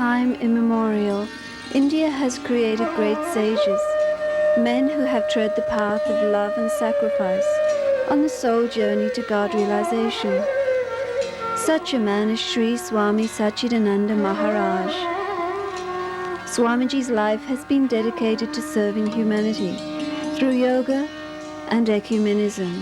time immemorial, India has created great sages, men who have tread the path of love and sacrifice on the soul journey to God realization. Such a man is Sri Swami Satchidananda Maharaj. Swamiji's life has been dedicated to serving humanity through yoga and ecumenism.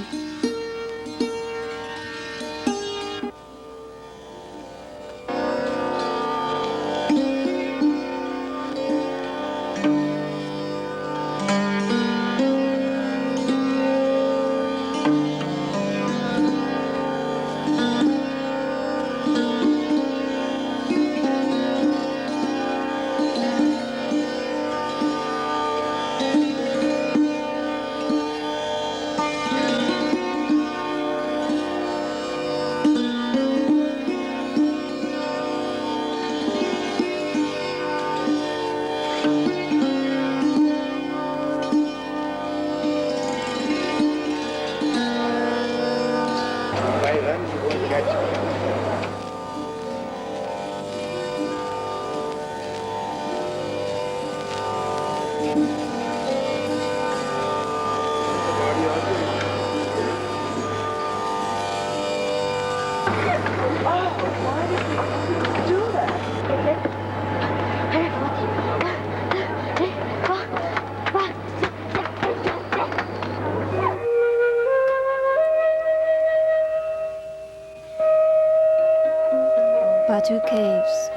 Batu Caves.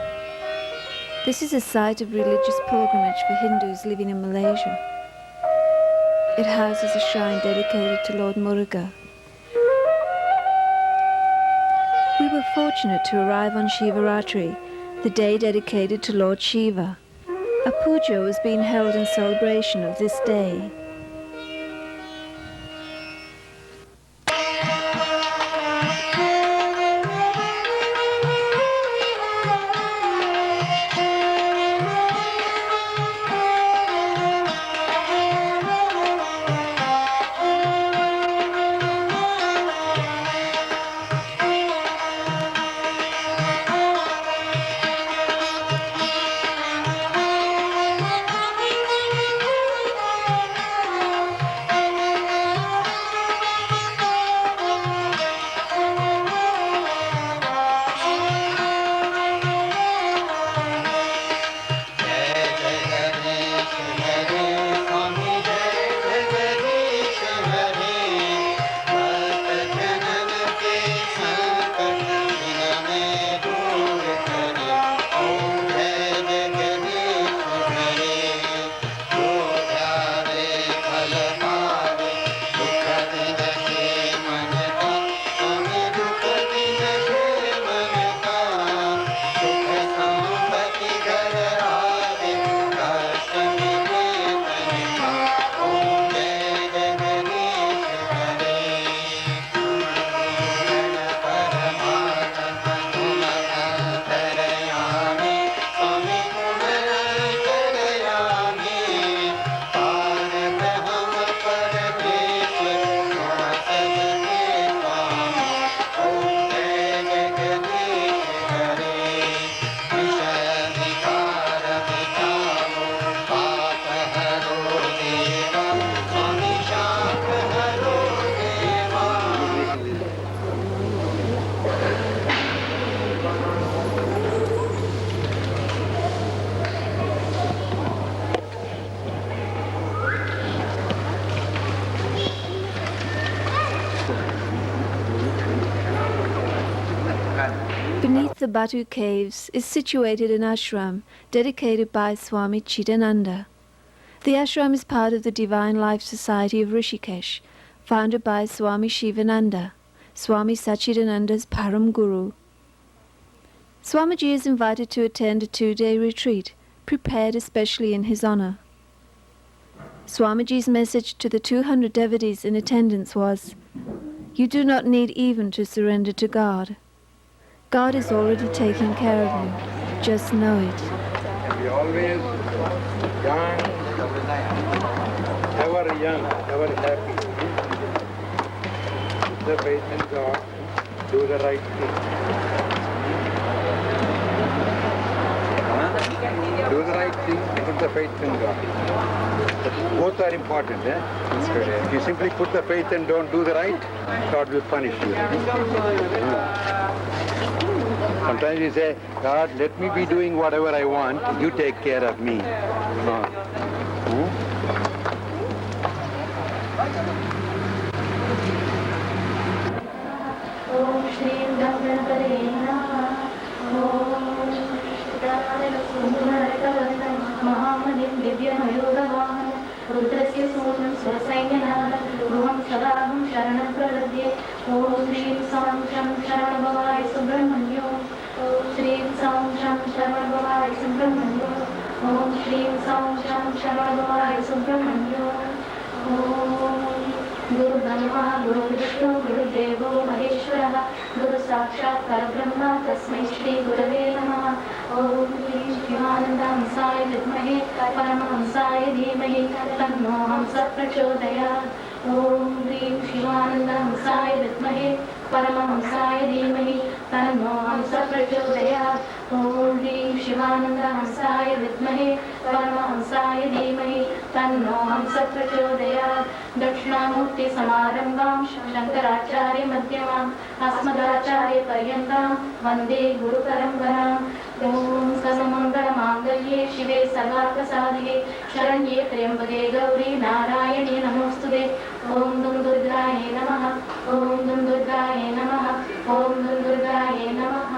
This is a site of religious pilgrimage for Hindus living in Malaysia. It houses a shrine dedicated to Lord Muruga. We were fortunate to arrive on Shivaratri, the day dedicated to Lord Shiva. A puja was being held in celebration of this day. Beneath the Batu Caves is situated an ashram dedicated by Swami Satchidananda. The ashram is part of the Divine Life Society of Rishikesh, founded by Swami Shivananda, Swami Satchidananda's Param Guru. Swamiji is invited to attend a 2-day retreat, prepared especially in his honor. Swamiji's message to the 200 devotees in attendance was, "You do not need even to surrender to God. God is already taking care of you. Just know it." Be always young, ever young, ever happy. The faith in God, do the right thing. Do the right thing, put the faith in God. Both are important. That's good. If you simply put the faith and don't do the right, God will punish you. Sometimes you say, God, let me be doing whatever I want, you take care of me. रुद्रस्य सूनं स्वसैन्यनाद गृहं सदाहं शरणं प्रपद्ये ॐ श्रीं सां शं शरणभवाय सुब्रह्मण्यो ॐ श्रीं सां शं शरणभवाय सुब्रह्मण्यो ॐ श्रीं सां शं शरणभवाय सुब्रह्मण्यो ॐ गुरुब्रह्मा गुरुविष्णु गुरुदेवो महेश्वरः गुरुसाक्षात् परब्रह्म तस्मै श्रीगुरवे नमः ॐ श्री शिवानन्दहंसाय विद्महे परमहंसाय धीमहि तन्नो हंसः प्रचोदयात् ॐ ह्रीं शिवानन्दहंसाय विद्महे परमहंसाय धीमहि तन्नो हंसः प्रचोदयात् ॐ ह्रीं शिवानन्दहंसाय विद्महे परमहंसाय धीमहि तन्नो हंसः प्रचोदयात् दक्षिणामूर्तिसमारम्भां शङ्कराचार्यमध्यमाम् अस्मदाचार्यपर्यन्तां वन्दे गुरुपरम्पराम् ॐ सर्वमङ्गलमाङ्गल्ये शिवे सर्वार्थसाधिके शरण्ये त्र्यम्बके गौरी नारायणे नमोऽस्तुते ॐ दुं दुर्गायै नमः ॐ दुं दुर्गायै नमः ॐ दुं दुर्गायै नमः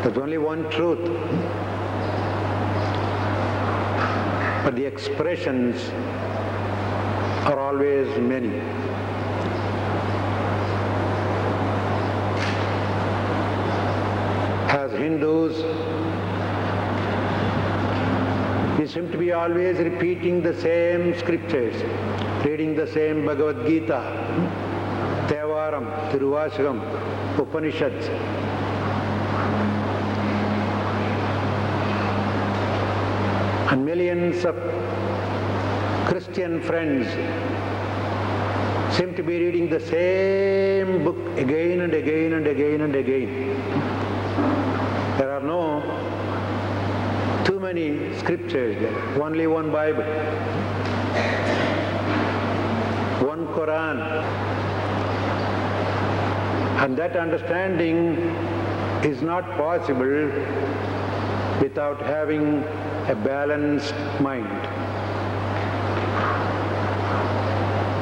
There's only one truth, but the expressions are always many. As Hindus, we seem to be always repeating the same scriptures, reading the same Bhagavad Gita, Devaram, Tiruvashram, Upanishads. And millions of Christian friends seem to be reading the same book again and again and again and again. There are no too many scriptures there, only one Bible. Quran. And that understanding is not possible without having a balanced mind.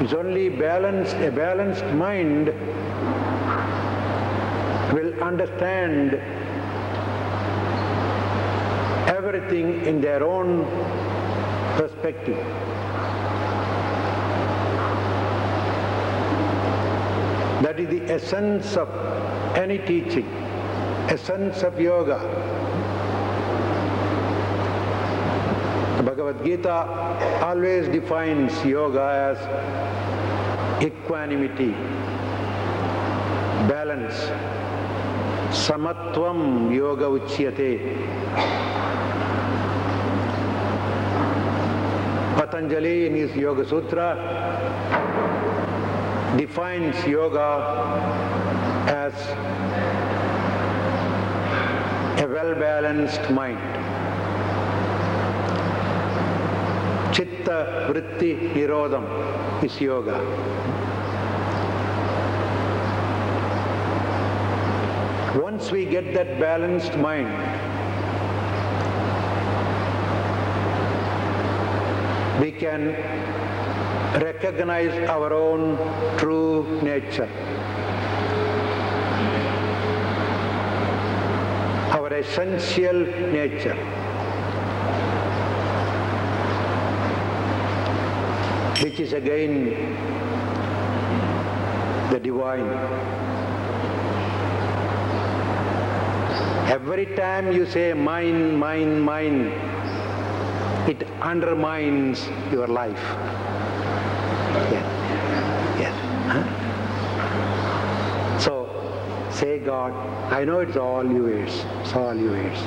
It's only a balanced mind will understand everything in their own perspective. That is the essence of any teaching, essence of yoga. The Bhagavad Gita always defines yoga as equanimity, balance. Samatvam yoga uchyate. Patanjali in his Yoga Sutra defines yoga as a well-balanced mind. Chitta vritti nirodham is yoga. Once we get that balanced mind, we can recognize our own true nature, our essential nature. Which is again the divine. Every time you say mine, mine, mine, it undermines your life. Yes. Huh? So, say God, I know it's all yours. It's all yours.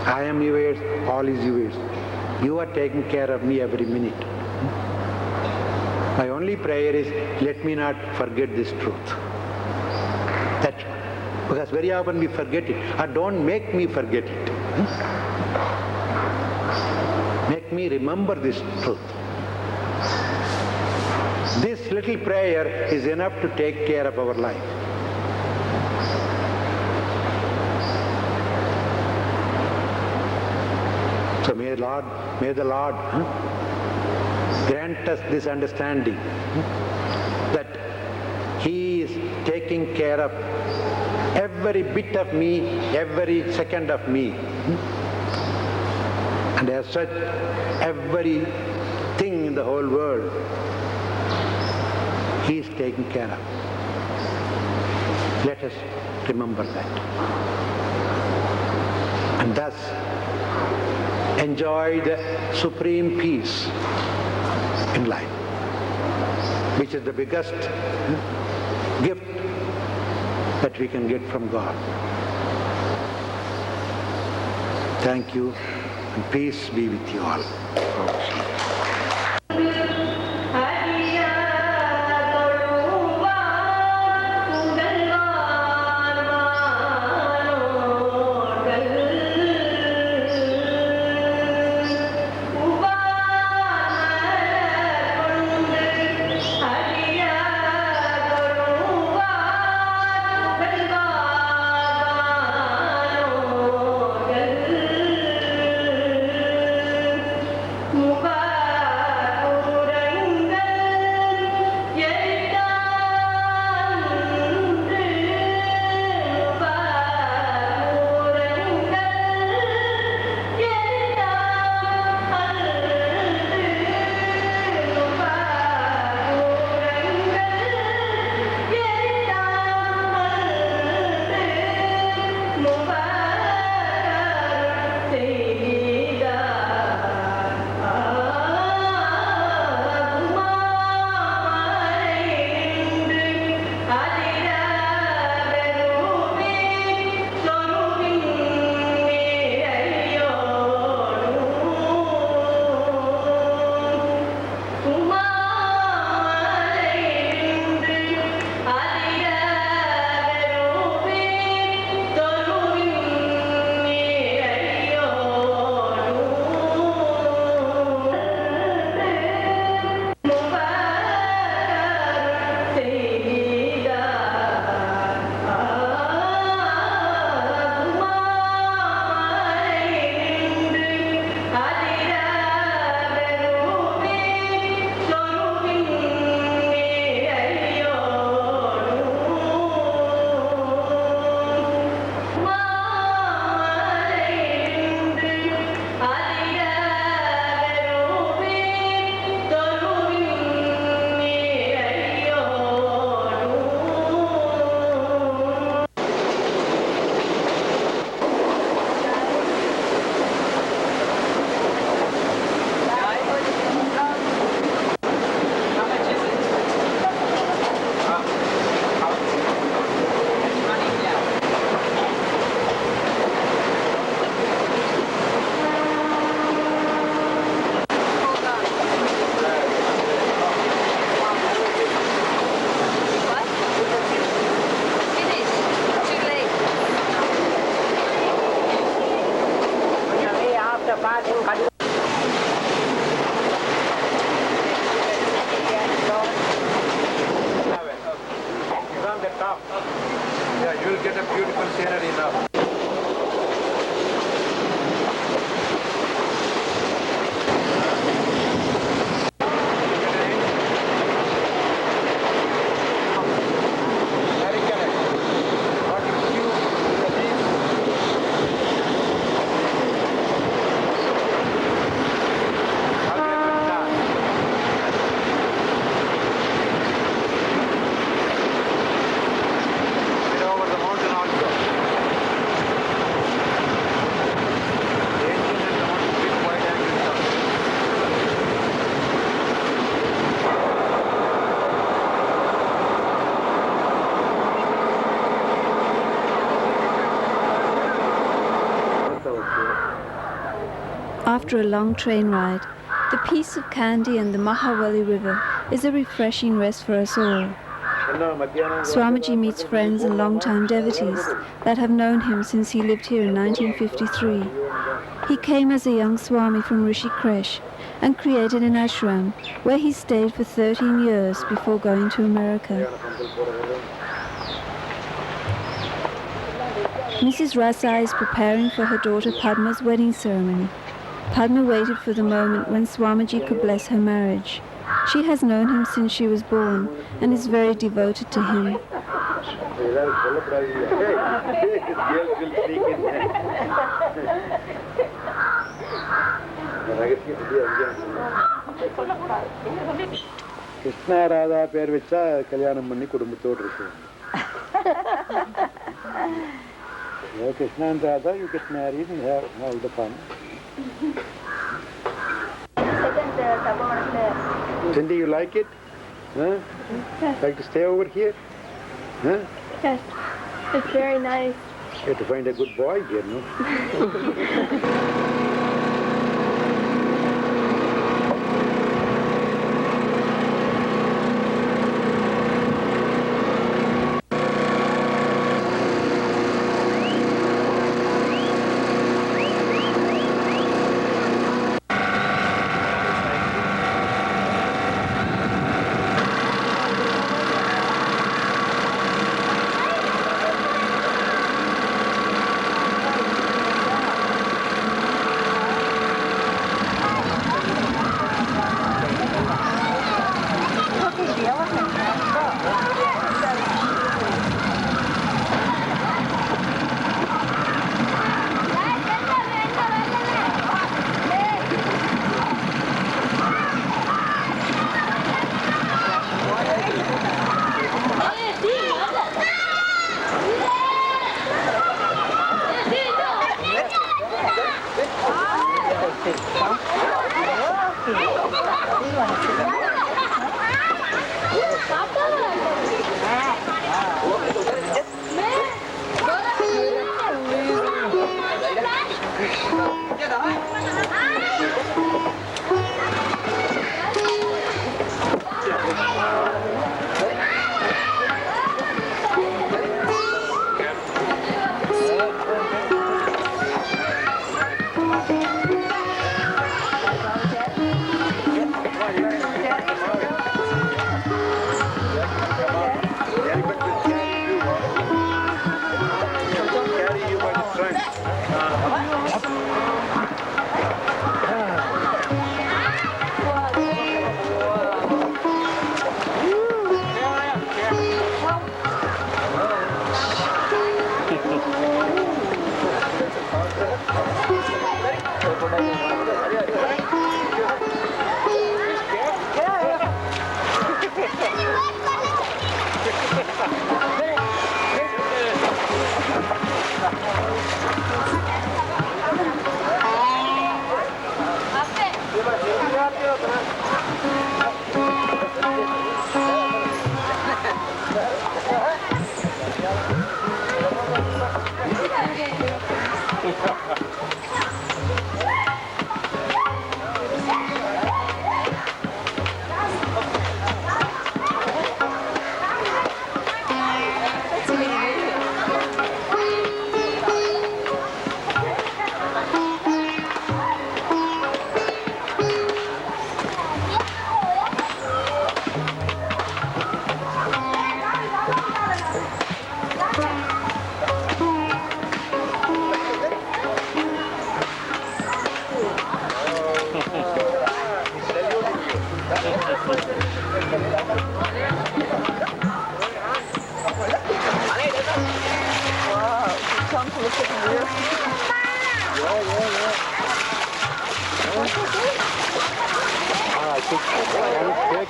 I am yours, all is yours. You are taking care of me every minute. My only prayer is, let me not forget this truth. That's because very often we forget it. Or don't make me forget it. Make me remember this truth. This little prayer is enough to take care of our life. So may the Lord grant us this understanding that He is taking care of every bit of me, every second of me. And as such, every thing in the whole world, He is taking care of. Let us remember that. And thus enjoy the supreme peace in life, which is the biggest gift that we can get from God. Thank you, and peace be with you all. Muka After a long train ride, the peace of Kandy and the Mahavali River is a refreshing rest for us all. Swamiji meets friends and long-time devotees that have known him since he lived here in 1953. He came as a young Swami from Rishikesh and created an ashram where he stayed for 13 years before going to America. Mrs. Rasa is preparing for her daughter Padma's wedding ceremony. Padma waited for the moment when Swamiji could bless her marriage. She has known him since she was born and is very devoted to him. Krishna Radha பேர் வச்சா கல்யாணம் பண்ணி குடும்பத்தோடு இருக்கு. Krishna and Radha, you get married and have all the fun. Cindy, you like it? Huh? Like to stay over here? Huh? Yes, it's very nice. You have to find a good boy here, no?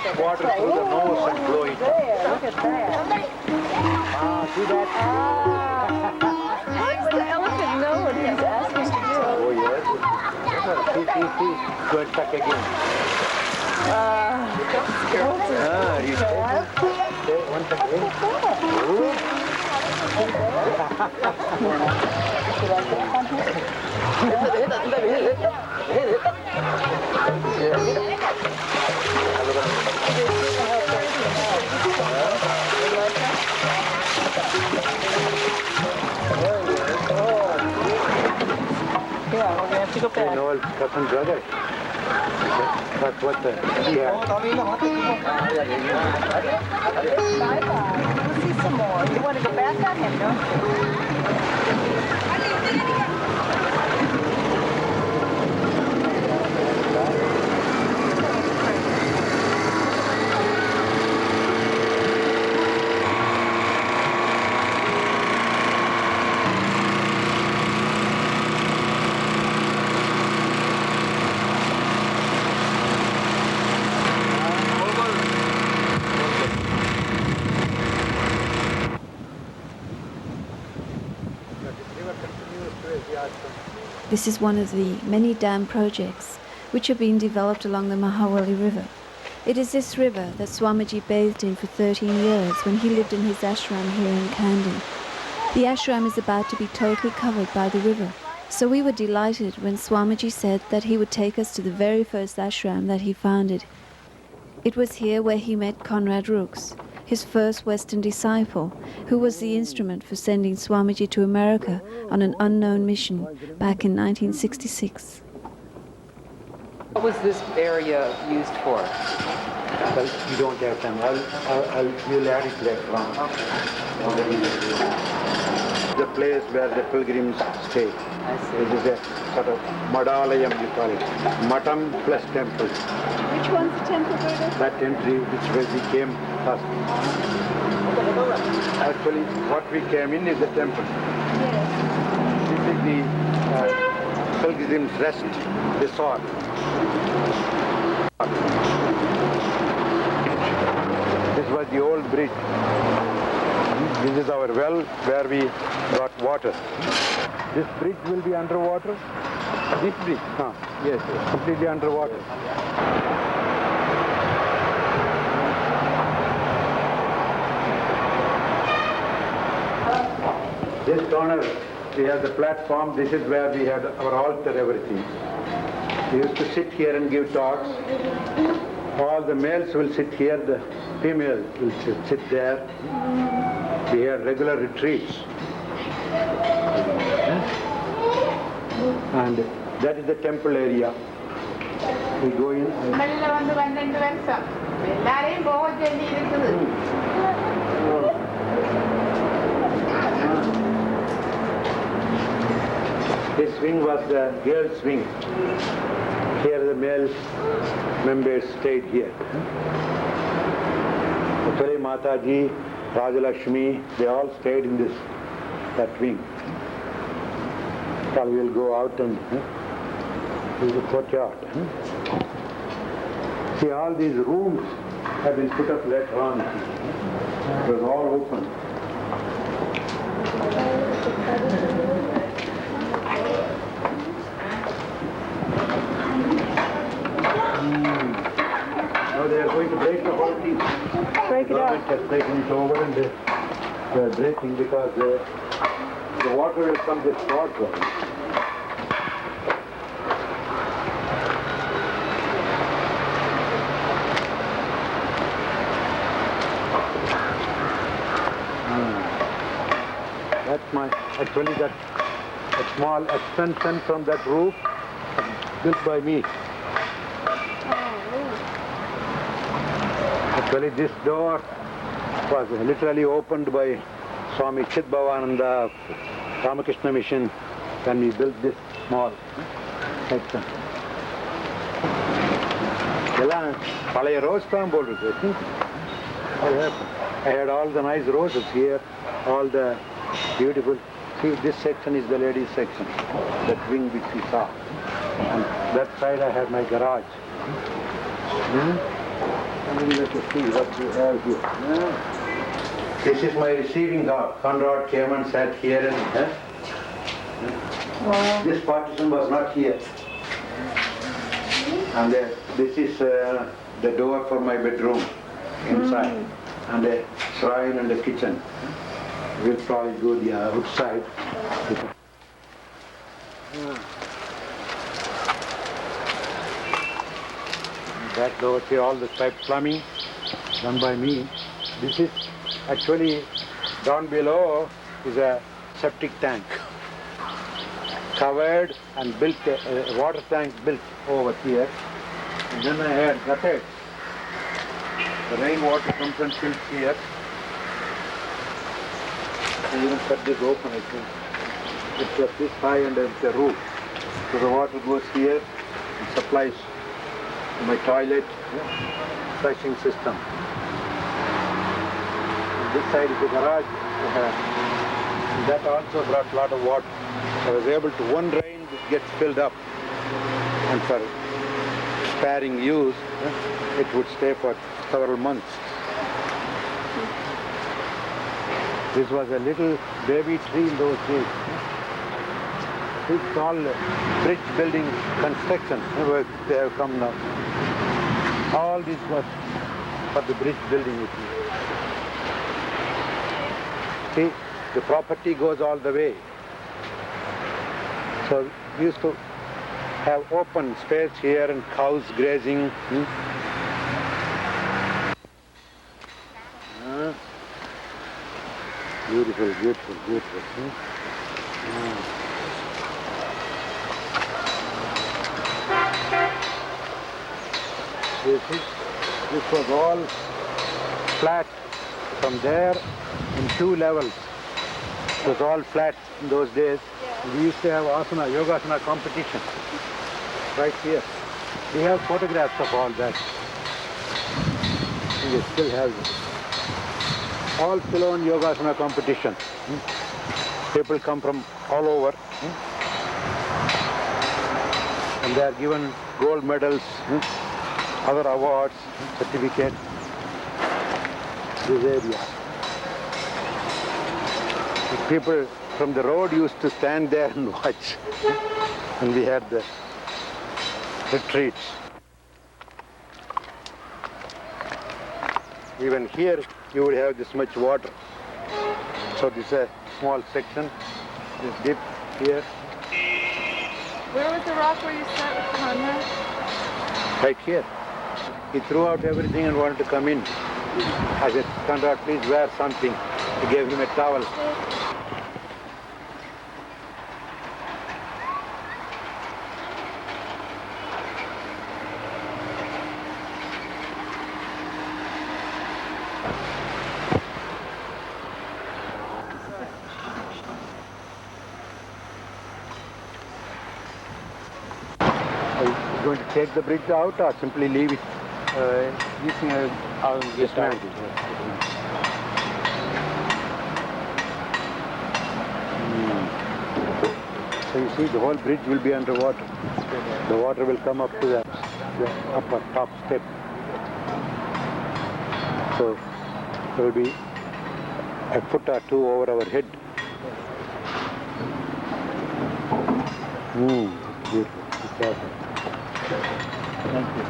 Take water through the nose and blow it. Look at that. See that? How does the elephant know what he's asking to do? Oh, yes. See. Go and tuck again. You take one tuck in. Yeah, we're gonna have to go back. Noel, cousin brother. That's what he had. Bye-bye. We'll see some more. You want to go back on him, don't This is one of the many dam projects which are being developed along the Mahawali River. It is this river that Swamiji bathed in for 13 years when he lived in his ashram here in Kandy. The ashram is about to be totally covered by the river, so we were delighted when Swamiji said that he would take us to the very first ashram that he founded. It was here where he met Conrad Rooks, his first Western disciple, who was the instrument for sending Swamiji to America on an unknown mission back in 1966. What was this area used for? Well, you don't have time. We'll add it later on. The place where the pilgrims stay. I see. This is a sort of Madalayam, you call it. Matam plus temple. Which one's the temple, Buddha? That entry which way we came first. Actually, what we came in is the temple. Yes. This is the pilgrims' rest resort. This was the old bridge. This is our well where we got water. This bridge will be underwater. This bridge? Yes, completely underwater. This corner, we have the platform. This is where we had our altar, everything. We used to sit here and give talks. All the males will sit here, the females will sit there. We had regular retreats. And that is the temple area. We go in. This wing was the girls' wing. Here the male members stayed here. Actually, Mataji, Rajalakshmi, they all stayed in that wing. So we'll go out and do the courtyard. See, all these rooms have been put up later on. It was all open. Now they are going to break the whole thing. Break it up. Government has taken it over and they are breaking because the water will come this short one. That's actually that a small extension from that roof built by me. Actually, this door was literally opened by Swami Satchidananda of Ramakrishna Mission when we built this small section. I had all the nice roses here, all the beautiful. See, this section is the ladies' section, that wing which we saw. And that side I had my garage. Let you see what we have here. This is my receiving hall. Conrad came and sat here and this partition was not here. And this is the door for my bedroom inside. And a shrine and a kitchen. We'll probably go the outside. That's over here, all the pipe plumbing done by me. This is actually down below is a septic tank. Covered and built, a water tank built over here. And then I had gutted. The rainwater comes and fills here. I even cut this open, I think. It's just this high and it's a roof. So the water goes here and supplies to my toilet, flushing system. And this side is the garage. And that also brought a lot of water. I was able to, one rain it gets filled up, and for sparing use, it would stay for several months. This was a little baby tree in those days. It's all bridge building construction where they have come now. All this was for the bridge building. See, the property goes all the way. So we used to have open space here and cows grazing. Beautiful, beautiful, beautiful. This was all flat from there in 2 levels. It was all flat in those days. We used to have asana, yogasana competition right here. We have photographs of all that. And we still have it. All Ceylon yogasana competition. People come from all over. And they are given gold medals, other awards, certificates. This area. People from the road used to stand there and watch. And we had the retreats. Even here you would have this much water. So this is a small section, this dip here. Where was the rock where you sat with Conrad? Right here. He threw out everything and wanted to come in. I said, Conrad, please wear something. I gave him a towel. Going to take the bridge out or simply leave it? Using a Dismantle. So you see the whole bridge will be underwater. The water will come up to the upper top step. So there will be a foot or two over our head. Beautiful. Be careful. Thank you.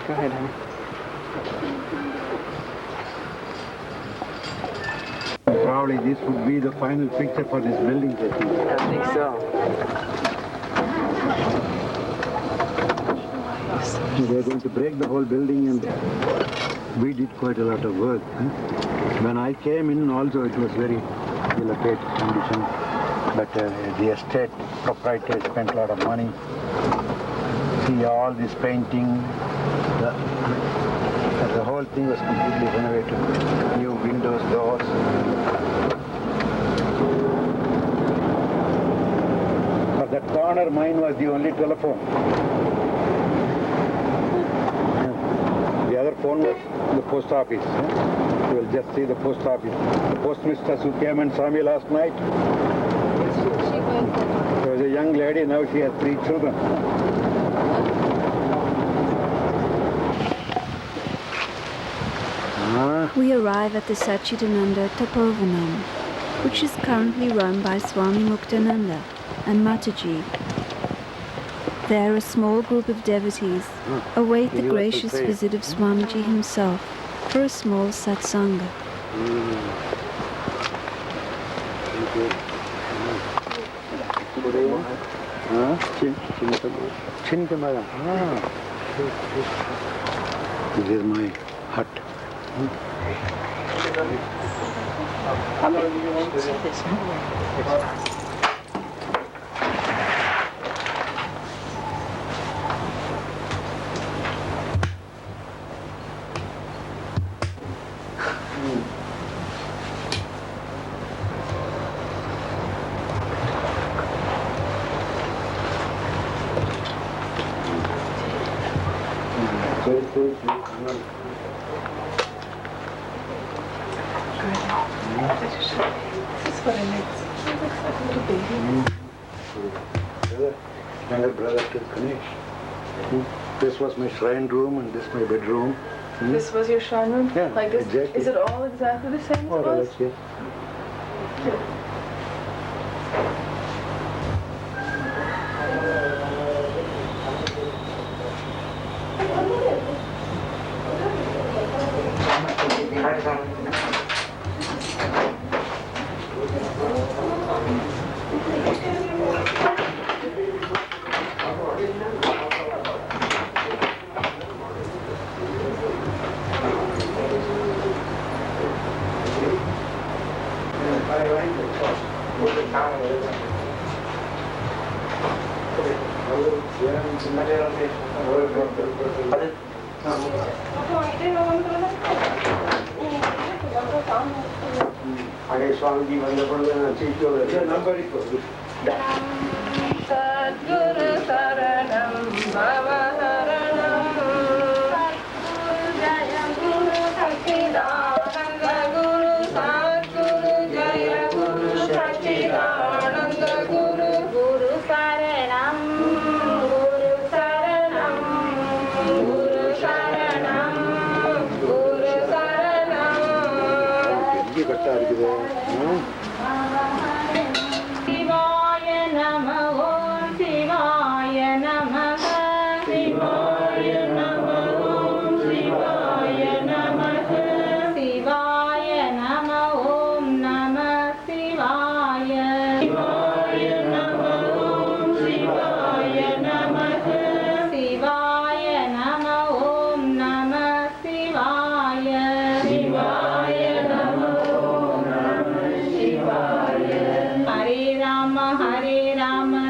Go ahead, honey. Probably this would be the final picture for this building, I think. I think so. They're going to break the whole building, and we did quite a lot of work. When I came in also it was very dilapidated condition, but the estate proprietor spent a lot of money. See all this painting, the whole thing was completely renovated. New windows, doors. But that corner mine was the only telephone. The other phone was the post office. You will just see the post office. The postmistress who came and saw me last night. She was a young lady, now she has 3 children. We arrive at the Satchidananda Tapovanam, which is currently run by Swami Muktananda and Mataji. There a small group of devotees await the gracious visit of Swamiji himself for a small satsanga. This is my hut. Younger brother to Ganesh. This was my shrine room and this my bedroom. This was your shrine room? Yeah, like this? exactly. Is it all exactly the same More as or it less, was? yes. Sadguru Saranam Bhavaharanam Sadguru Jaya Guru Satchidananda Guru Sadguru Jaya Guru Satchidananda Guru Guru Saranam Guru Saranam Guru Saranam Guru Saranam Shivaya Namah Om Shivaya Namah Shivaya Namah Om Shivaya Namah Shivaya Namah Om Namah Shivaya Shivaya Namah Om Shivaya Namah Shivaya Namah Om Namah Shivaya Shivaya Namah Om Namah Shivaya Hare Rama Rama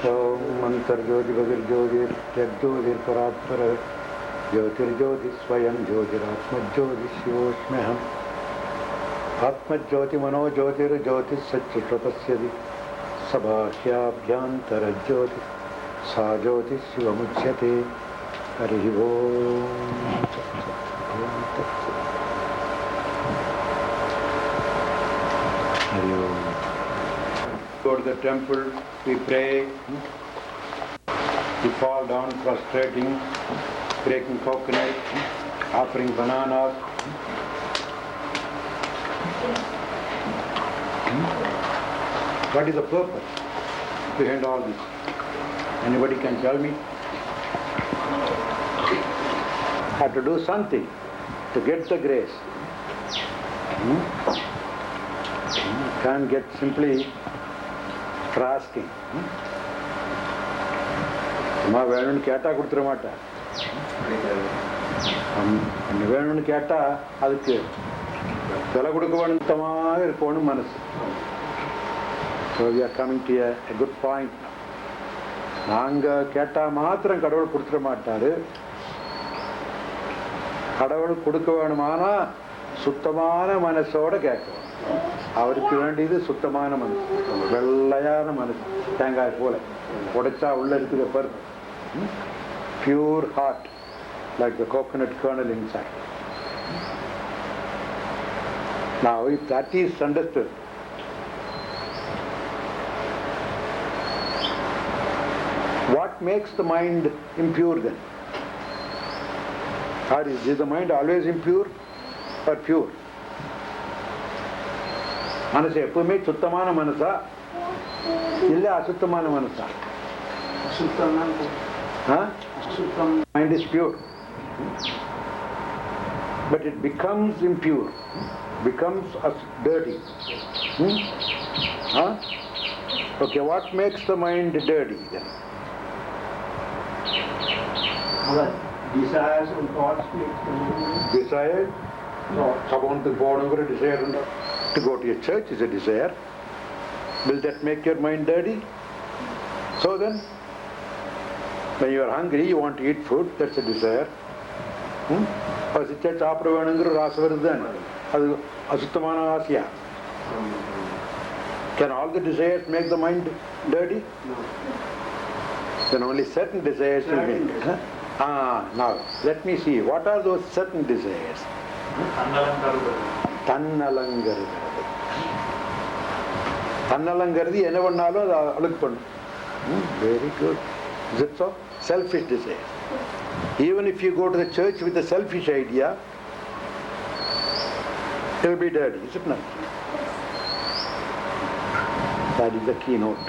Om Mantar Jyoti Bhagir Jyoti Jagdyotir Parapar Jyotir Jyoti Swayam Jyotir Atma Jyoti Shivoshmeham Atma Jyoti Mano Jyotir Jyoti Satya Prapasyadi Sabhahyabhyantara Jyoti Sa Jyoti Shivamuchyate Harihi Om. Go to the temple, we pray, we fall down prostrating, breaking coconut, offering bananas. What is the purpose behind all this? Anybody can tell me? Have to do something to get the grace. Can't get simply for asking. அம்மா வேணும்னு கேட்டால் கொடுத்துட மாட்டேன். என்ன வேணும்னு கேட்டால் அதுக்கு விலை கொடுக்க வேணுத்தமாக இருக்கணும் மனசு. So we are coming to a good point. நாங்கள் கேட்டால் மாத்திரம் கடவுள் கொடுத்துட மாட்டார். கடவுள் கொடுக்க வேணுமானா சுத்தமான மனசோட கேட்கணும். அவருக்கு வேண்டியது சுத்தமான மனசு, வெள்ளையான மனசு, தேங்காய் போல. உடைச்சா உள்ள இருக்கிற per pure heart, like the coconut kernel inside. Now, if that is understood, what makes the mind impure then? Or is the mind always impure or pure? மனசு எப்பவுமே சுத்தமான மனசா இல்ல அசுத்தமான மனசா? Mind is pure, but it becomes impure, becomes dirty. Okay, what makes the mind dirty then? Desires and thoughts make the mind. Desire? No. Desire to go to a church is a desire. Will that make your mind dirty? So then, when you are hungry, you want to eat food, that's a desire. பசிச்சா சாப்பிட வேணுங்கிற ஒரு ஆசை வருது தானே, அது அசுத்தமான ஆசையா? Can all the desires make the mind dirty? No. Then only certain desires will make. Now, let me see, what are those certain desires? தன்னலங்கிறது. தன்னலங்கிறது என்ன பண்ணாலும் அது அழுக்கு பண்ணும். Very good. Is it so? Selfish desire. Even if you go to the church with a selfish idea, it will be dirty, is it not? That is the keynote.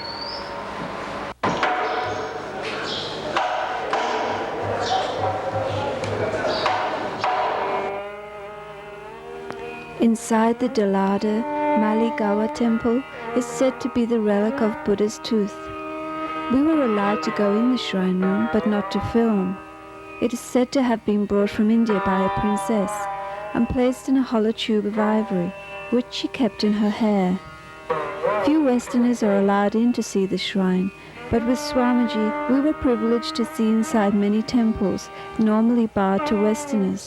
Inside the Dalada Maligawa temple is said to be the relic of Buddha's tooth. We were allowed to go in the shrine room, but not to film. It is said to have been brought from India by a princess and placed in a hollow tube of ivory, which she kept in her hair. Few Westerners are allowed in to see the shrine, but with Swamiji we were privileged to see inside many temples normally barred to Westerners.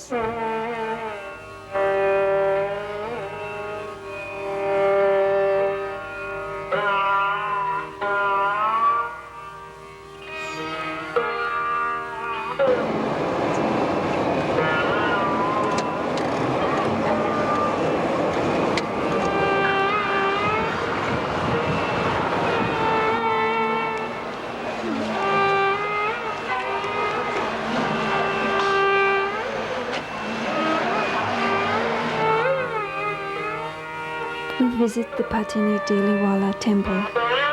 We visit the Patini Deliwala temple,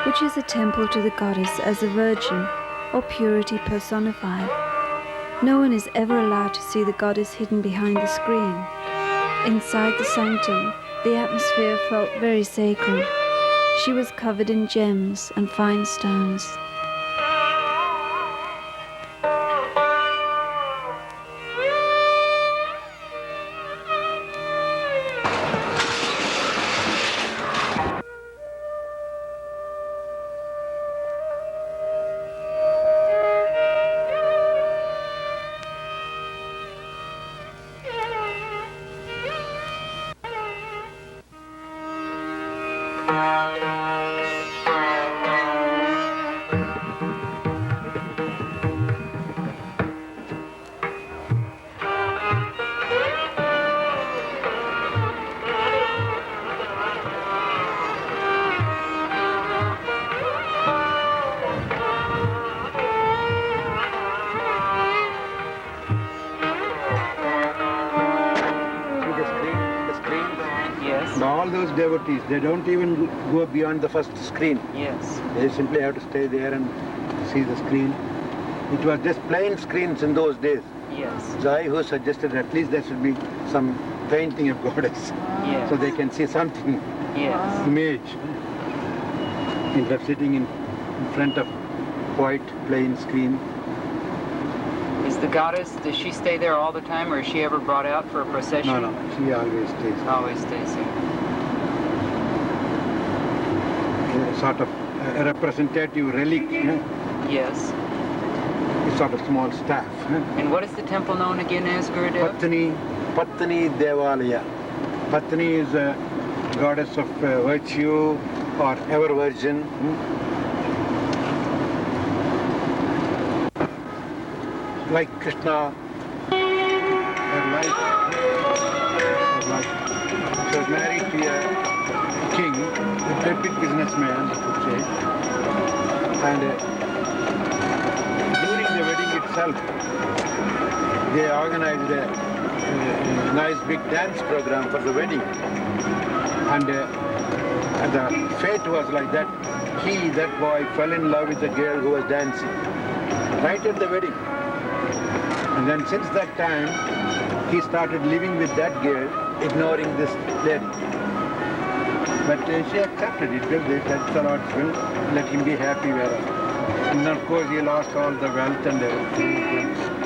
which is a temple to the goddess as a virgin, or purity personified. No one is ever allowed to see the goddess hidden behind the screen. Inside the sanctum, the atmosphere felt very sacred. She was covered in gems and fine stones. All those devotees, they don't even go beyond the first screen. Yes. They simply have to stay there and see the screen. It was just plain screens in those days. Yes. Jai who suggested at least there should be some painting of goddess. Yes. So they can see something, Yes. image. Instead of sitting in front of white plain screen. Is the goddess, does she stay there all the time, or is she ever brought out for a procession? No, she always stays. Always stays there. Sort of a representative relic. Yes. It's sort of small staff. And what is the temple known again as, Gurudev? Patni Devalaya. Patni is a goddess of virtue or ever virgin. like Krishna, her life was like, she was married to a king, a big businessman, I would say. And during the wedding itself, they organized a nice big dance program for the wedding. And the fate was like that. That boy, fell in love with the girl who was dancing right at the wedding. And then since that time, he started living with that girl, ignoring this lady. But she accepted it. Well, that's the Lord's will. Let him be happy wherever. And of course, he lost all the wealth and everything.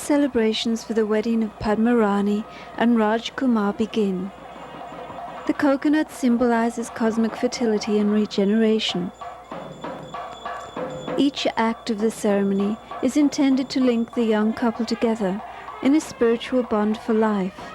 celebrations for the wedding of Padmarani and Raj Kumar begin. The coconut symbolizes cosmic fertility and regeneration. Each act of the ceremony is intended to link the young couple together in a spiritual bond for life.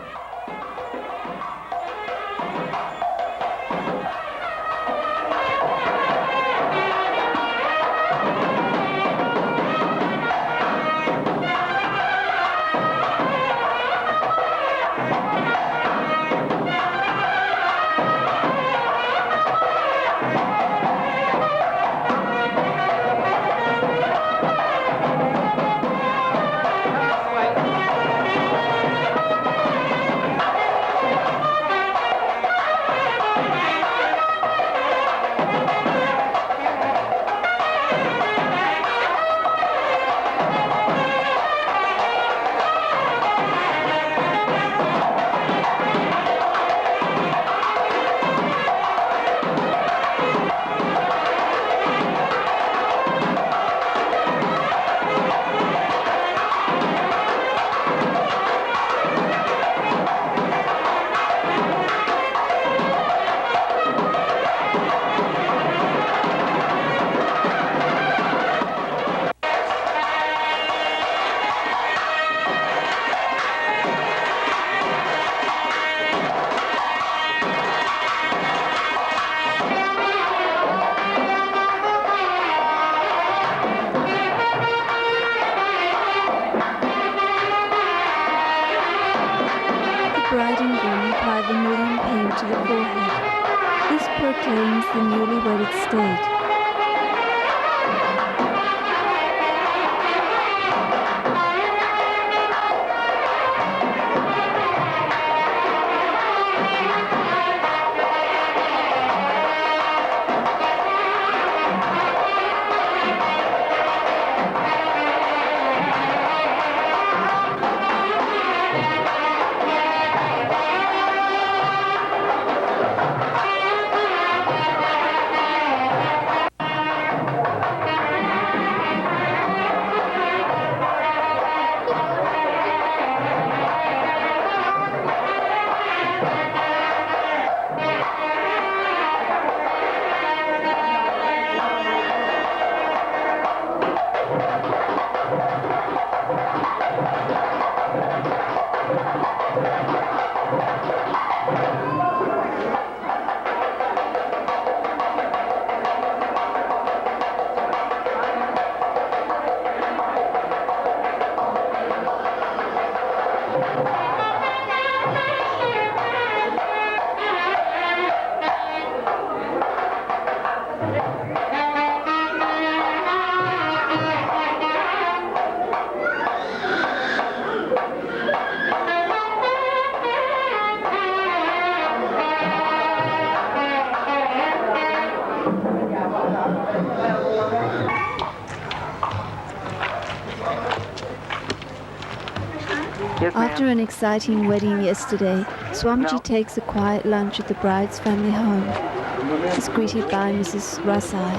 Bride and groom apply vermilion paint to the forehead. This proclaims the newly wedded state. Yes, After ma'am. an exciting wedding yesterday, Swamiji takes a quiet lunch at the bride's family home. He's greeted by Mrs. Rasai.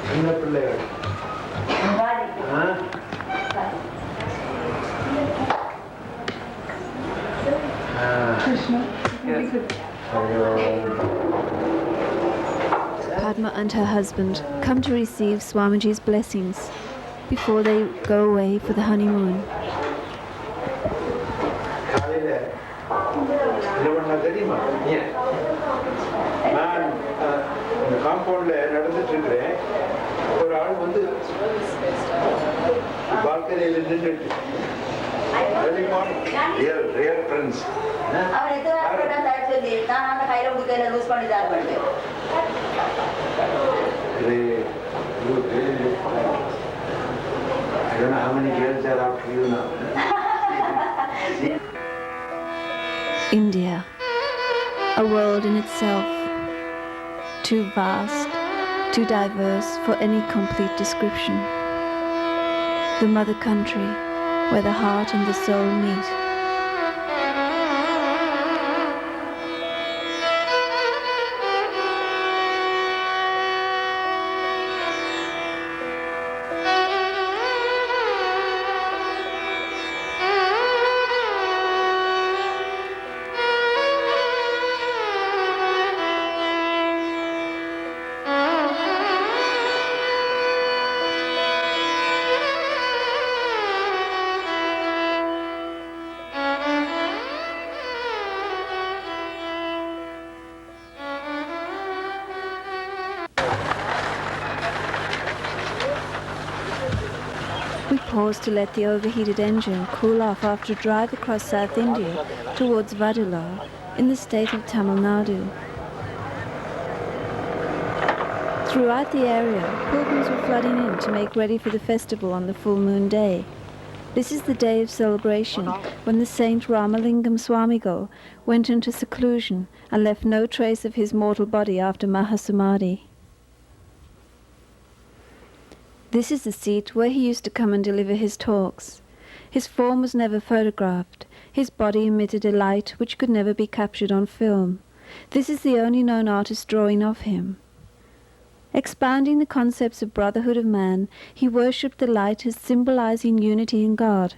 சின்ன பிள்ளைகள் Padma and her husband come to receive Swamiji's blessings before they go away for the honeymoon. காலையில் என்ன பண்ணா தெரியுமா நான் இந்த காம்பவுண்டில் நடந்துட்டு இருக்கிறேன். ஒரு ஆள் வந்து பால்கனியில் நின்றுட்டு ரியல் ஃப்ரெண்ட்ஸ் அவர் எதுவும் சொல்லி நான் அந்த கையில உடுக்கையில லூஸ் பண்ணி தான் பண்ணேன். I don't know how many girls are after you now. India, a world in itself, too vast, too diverse for any complete description. The mother country, where the heart and the soul meet. We pause to let the overheated engine cool off after a drive across South India towards Vadula in the state of Tamil Nadu. Throughout the area, pilgrims were flooding in to make ready for the festival on the full moon day. This is the day of celebration when the Saint Ramalingam Swamigal went into seclusion and left no trace of his mortal body after Mahasamadhi. This is the seat where he used to come and deliver his talks. His form was never photographed. His body emitted a light which could never be captured on film. This is the only known artist drawing of him. Expounding the concepts of brotherhood of man, he worshipped the light as symbolizing unity in God.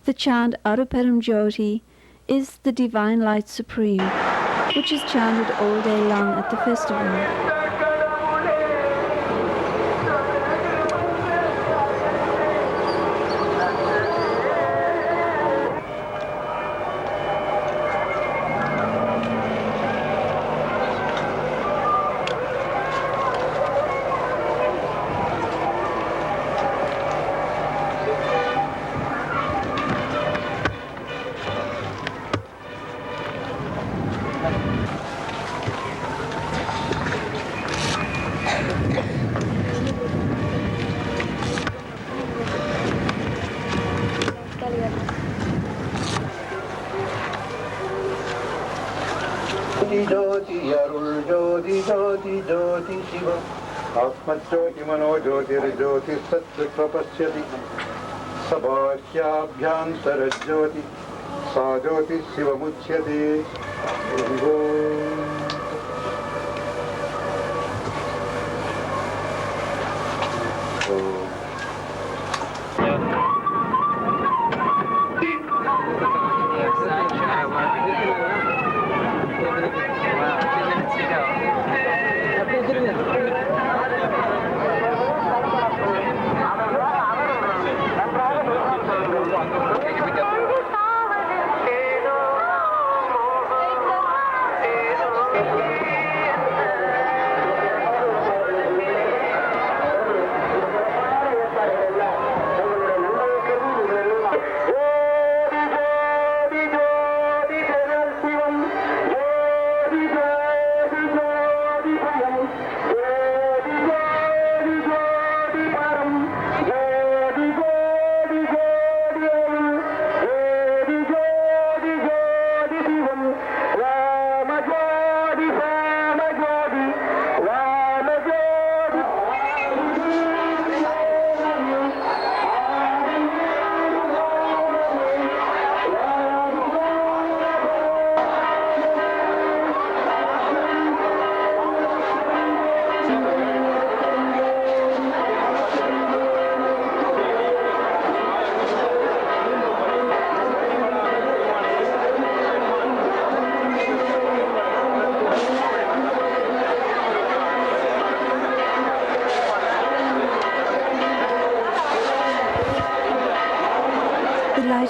The chant Aruperum Jyoti is the divine light supreme, which is chanted all day long at the festival. Jyoti Arul Jyoti Jyoti Jyoti Shiva Atma Jyoti Mano Jyoti Jyoti Satya Prapasyati Sabhasyabhyantara Jyoti Sa Jyoti Shiva Muchyati.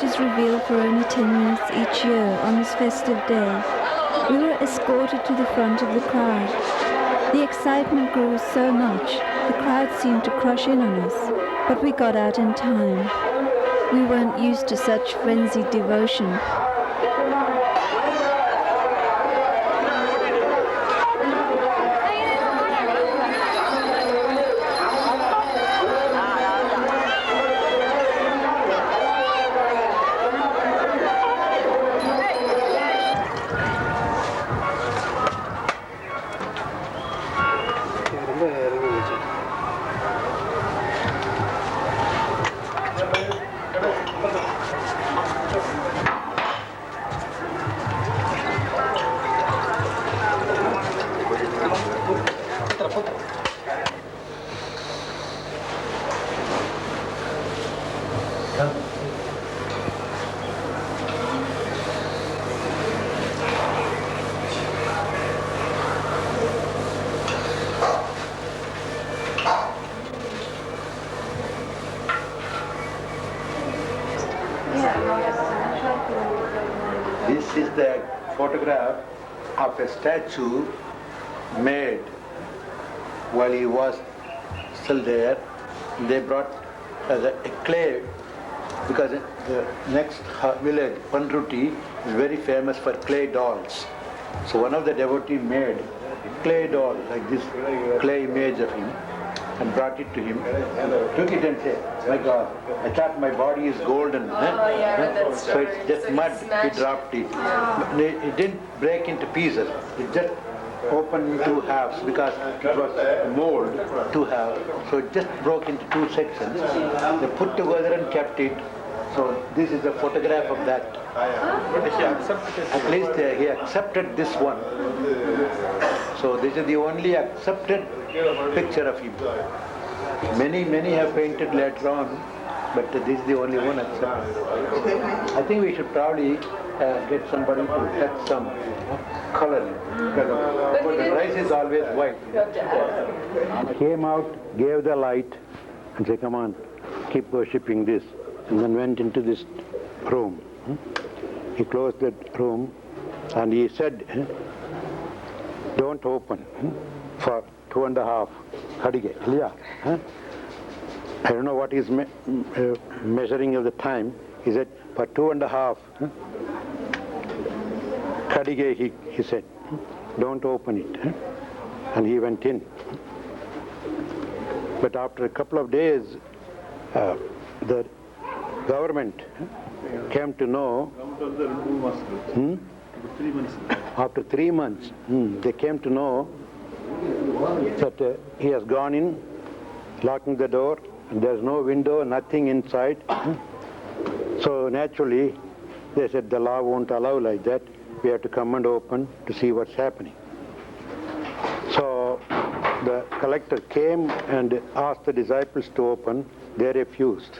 Is revealed for only 10 minutes each year on this festive day. We were escorted to the front of the crowd. The excitement grew so much, the crowd seemed to crush in on us, but we got out in time. We weren't used to such frenzied devotion. This is the photograph of a statue made while he was still there. They brought the clay, because the next village, Pandruti, is very famous for clay dolls. So one of the devotees made a clay doll, like this clay image of him, and brought it to him, and took it and said, my God, I thought my body is golden. So it's just mud, he dropped it. It didn't break into pieces, it just opened in two halves because it was mold, two halves. So it just broke into two sections. They put together and kept it. So this is a photograph of that. At least he accepted this one. So this is the only accepted picture of him. Many have painted later on, but this is the only one accepted. I think we should probably get somebody to touch some color, because the rice is always white. Came out, gave the light, and said, come on, keep worshipping this. And then went into this room. He closed that room and he said, don't open for 2.5 Kadige. I don't know what he's measuring of the time. He said, for 2.5 Kadige, he said, don't open it. And he went in. But after a couple of days, the government came to know, after 3 months, they came to know that he has gone in, locking the door, and there's no window, nothing inside. So naturally, they said the law won't allow like that. We have to come and open to see what's happening. So the collector came and asked the disciples to open. They refused.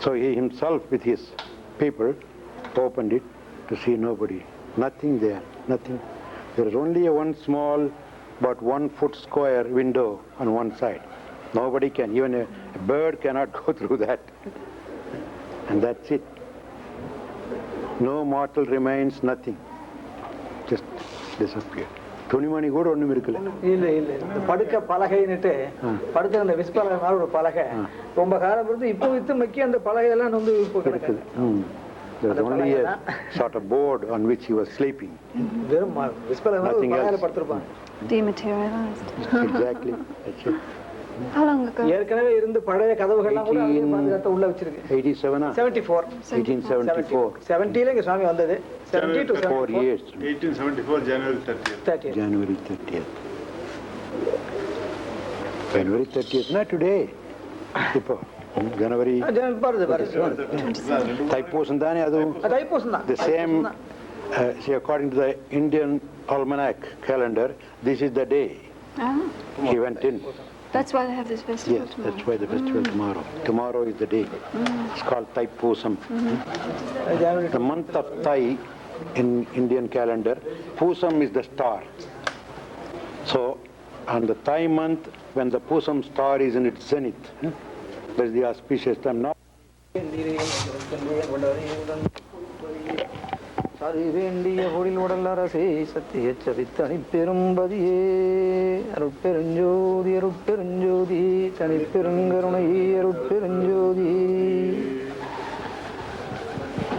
So he himself with his people opened it to see nobody. Nothing there, nothing. There is only a one small, about 1 foot square window on one side. Nobody can, even a bird cannot go through that. And that's it. No mortal remains, nothing. Just disappeared. துணிமணி கூட ஒண்ணும் இருக்கல. இல்ல இந்த படுக்க பலகைன்னுட்டு படுத்த அந்த விஸ்பலகை மாதிரி ஒரு பலகை ரொம்ப காலம் இருந்து இப்போ வித்து மக்கி அந்த பலகையெல்லாம் வந்து இப்போ கிடக்குது. There was only a sort of board on which he was sleeping. வெறும் விஸ்பலகை மாதிரி பலகையில படுத்திருப்பாங்க. Dematerialized. Exactly. That's it. How long ago? ஏற்கனவே இருந்த பழைய கதவுகள்லாம் கூட அப்படியே பாதுகாத்து உள்ள வச்சிருக்கு. 87 74 1874 70ல இங்க சுவாமி வந்தது. 70 to 4 years. 1874 January 30th. January 30th. January 30th, not today. இப்போ January தைப்பூசம் தானே அதுவும். தைப்பூசம் தான். The same, see, according to the Indian almanac calendar, this is the day he went in. That's why they have this festival Yes, tomorrow. that's why the festival tomorrow. Tomorrow is the day. It's called Thaipusam. The month of Thai in Indian calendar, Pusam is the star. So, on the Thai month, when the Pusam star is in its zenith, that's the auspicious time. Now, சரி வேண்டிய பொழில் உடல்லரசே சத்திய சவித்தனி பெரும்பதியே அருட்பெருஞ்சோதி அருட்பெருஞ்சோதி தனிப்பெருங்கருணை அருட்பெருஞ்சோதி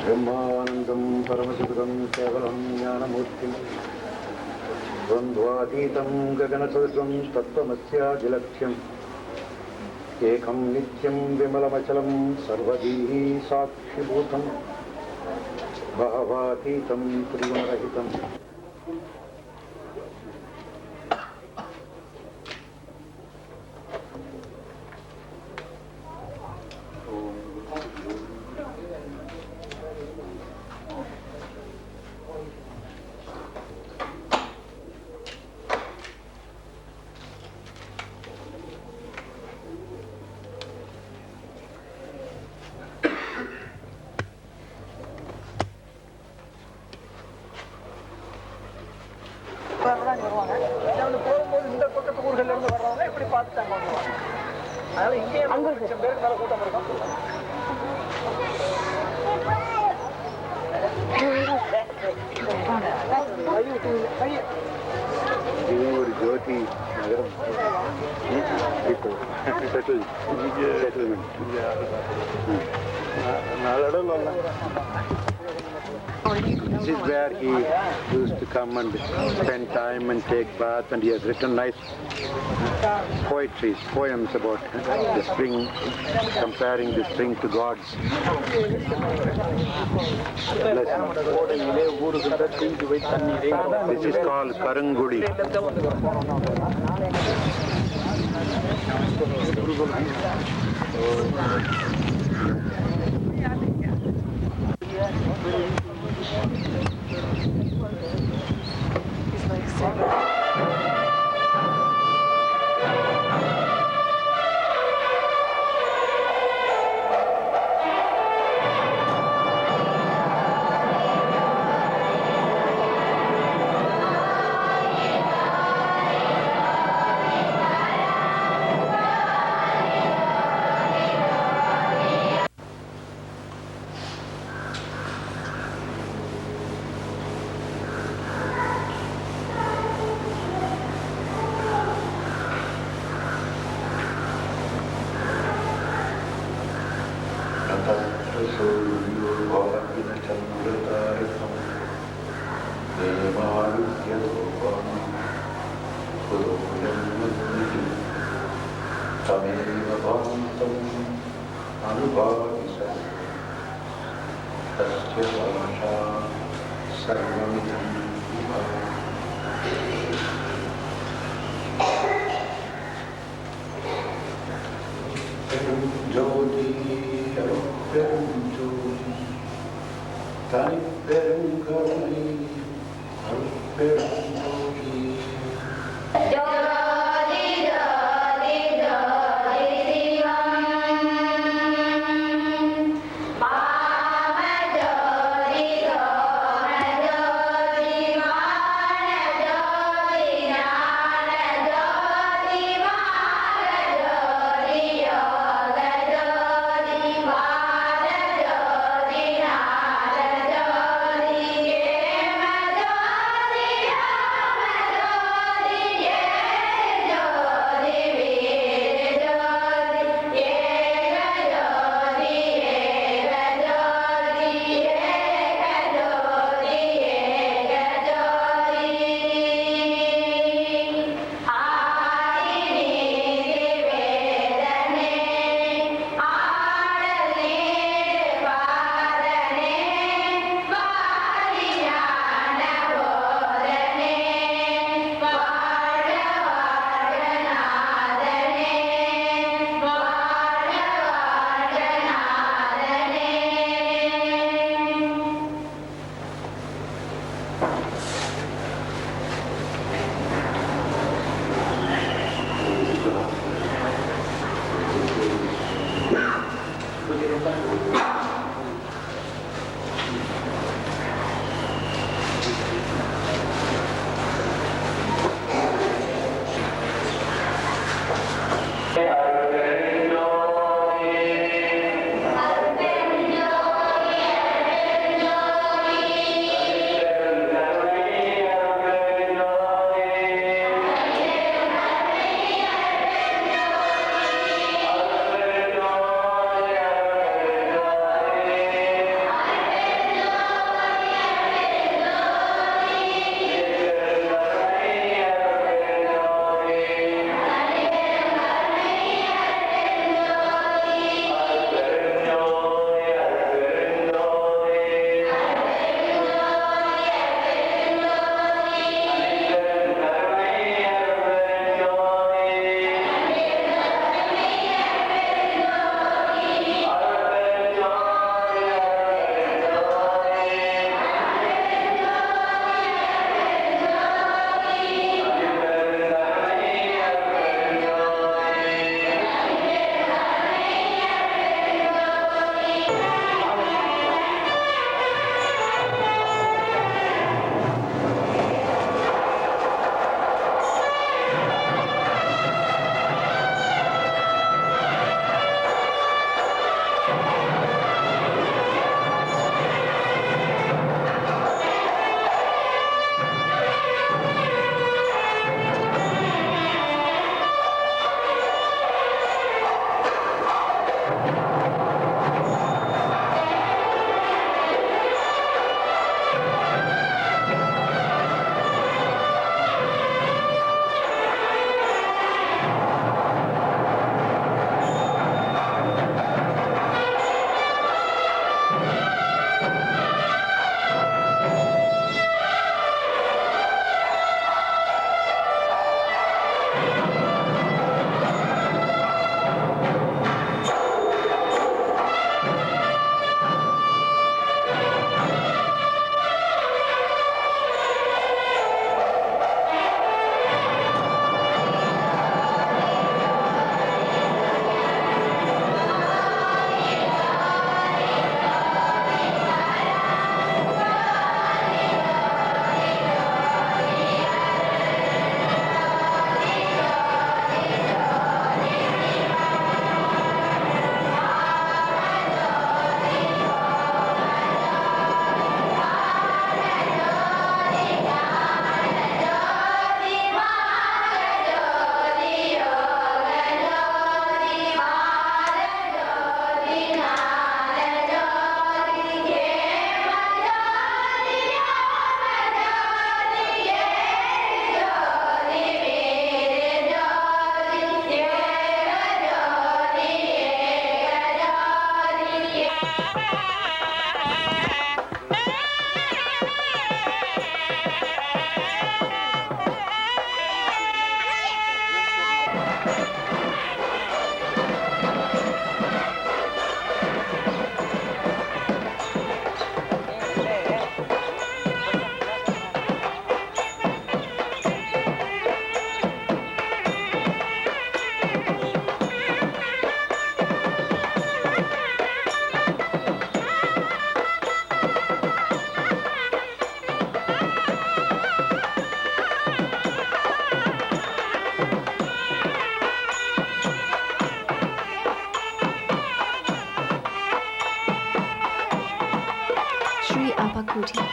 Brahmanandam Paramasudam Kevalam Jnanamurtim Dvandvatītam Gaganasudram Tattvamasya Jilakhyam Ekam Nityam Vimalamachalam Sarvadihi Sakshibhutam Bhavatītam Trigunarahitam. போகும்போது இந்த பக்கத்து ஊர்கள்ல இருந்து வர்றவங்க இப்படி பார்த்துட்டாங்க வருவாங்க. அதனால இங்கே 5,00,000 பேருக்கு மேல கூட்டம் இருக்கும். இது ஒரு ஜோதி நகரம். இப்போ Settlement. This is where he used to come and spend time and take bath, and he has written nice poems about the spring, comparing the spring to gods. This is called Karangudi. Yeah.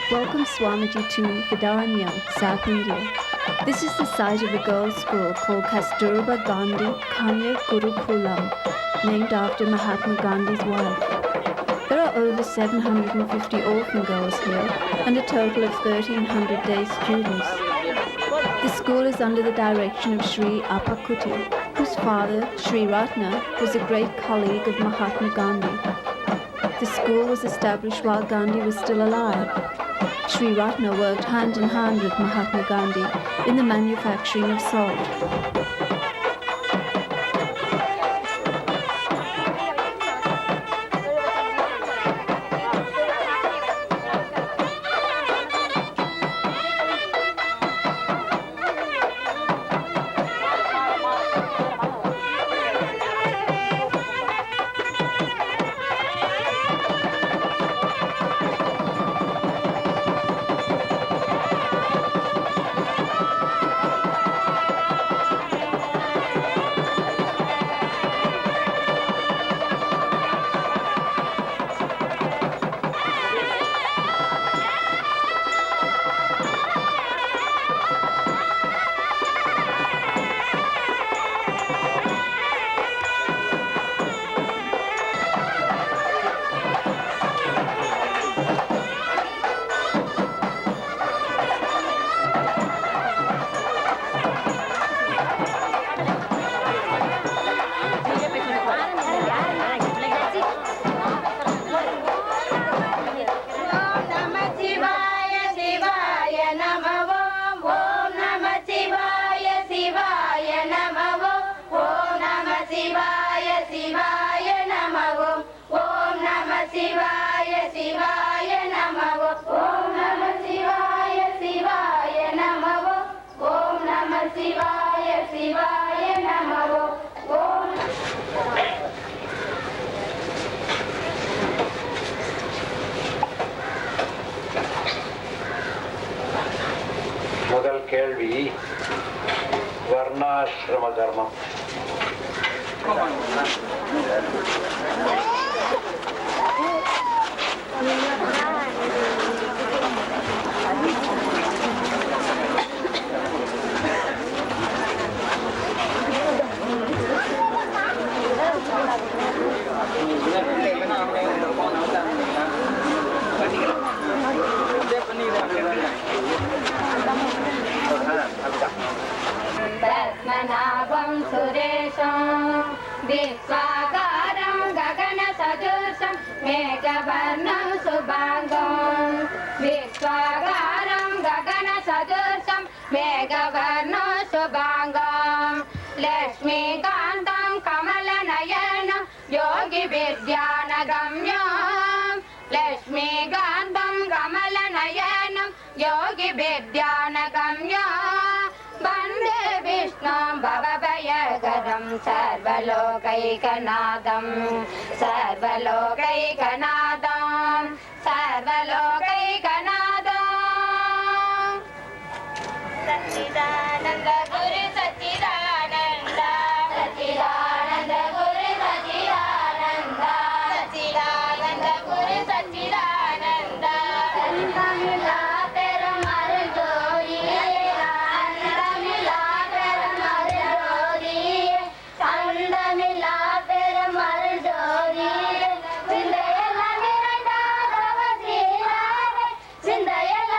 Welcome Swamiji to Vidanya, South India. This is the site of a girls' school called Kasturba Gandhi Kanya Gurukulam, named after Mahatma Gandhi's wife. There are over 750 orphan girls here and a total of 1,300 day students. The school is under the direction of Sri Appakutti, whose father, Sri Ratna, was a great colleague of Mahatma Gandhi. The school was established while Gandhi was still alive. Sri Ratna worked hand in hand with Mahatma Gandhi in the manufacturing of salt. முதல் கேள்வி வர்ணாசிரம தர்மம். पद्मनाभं सुरेशं विश्वाकारं गगनसदृशं मेघवर्णं शुभाङ्गं विश्वाकारं गगनसदृशं मेघवर्णं शुभाङ्गं लक्ष्मीकान्तं कमलनयनं योगिविद्यानगम्यं लक्ष्मीकान्तं कमलनयनं योगिविद्यानगम्यं वन्दे विष्णुं भवभयकरं सर्वलोकैकनाथं सर्वलोकैकनाथं सर्वलोकैकनाथं सच्चिदानन्द गुरु सच्चिदानन्द सच्चिदानन्द गुरु सच्चिदानन्द सच्चिदानन्द गुरु सच्चिदानन्द सच्चिदानन्द Cinderella,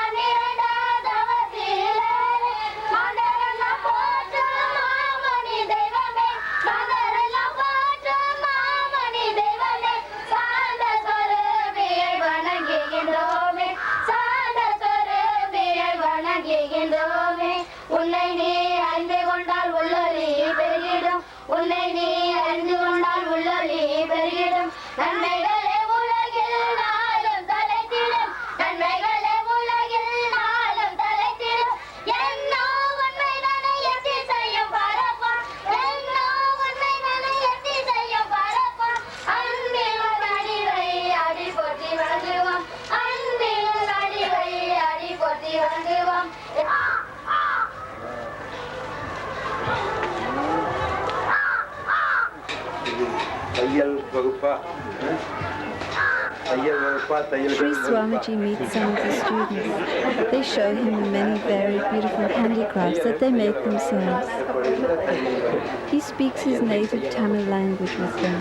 Sri Swamiji meets some of the students. They show him the many varied beautiful handicrafts that they make themselves. He speaks his native Tamil language with them.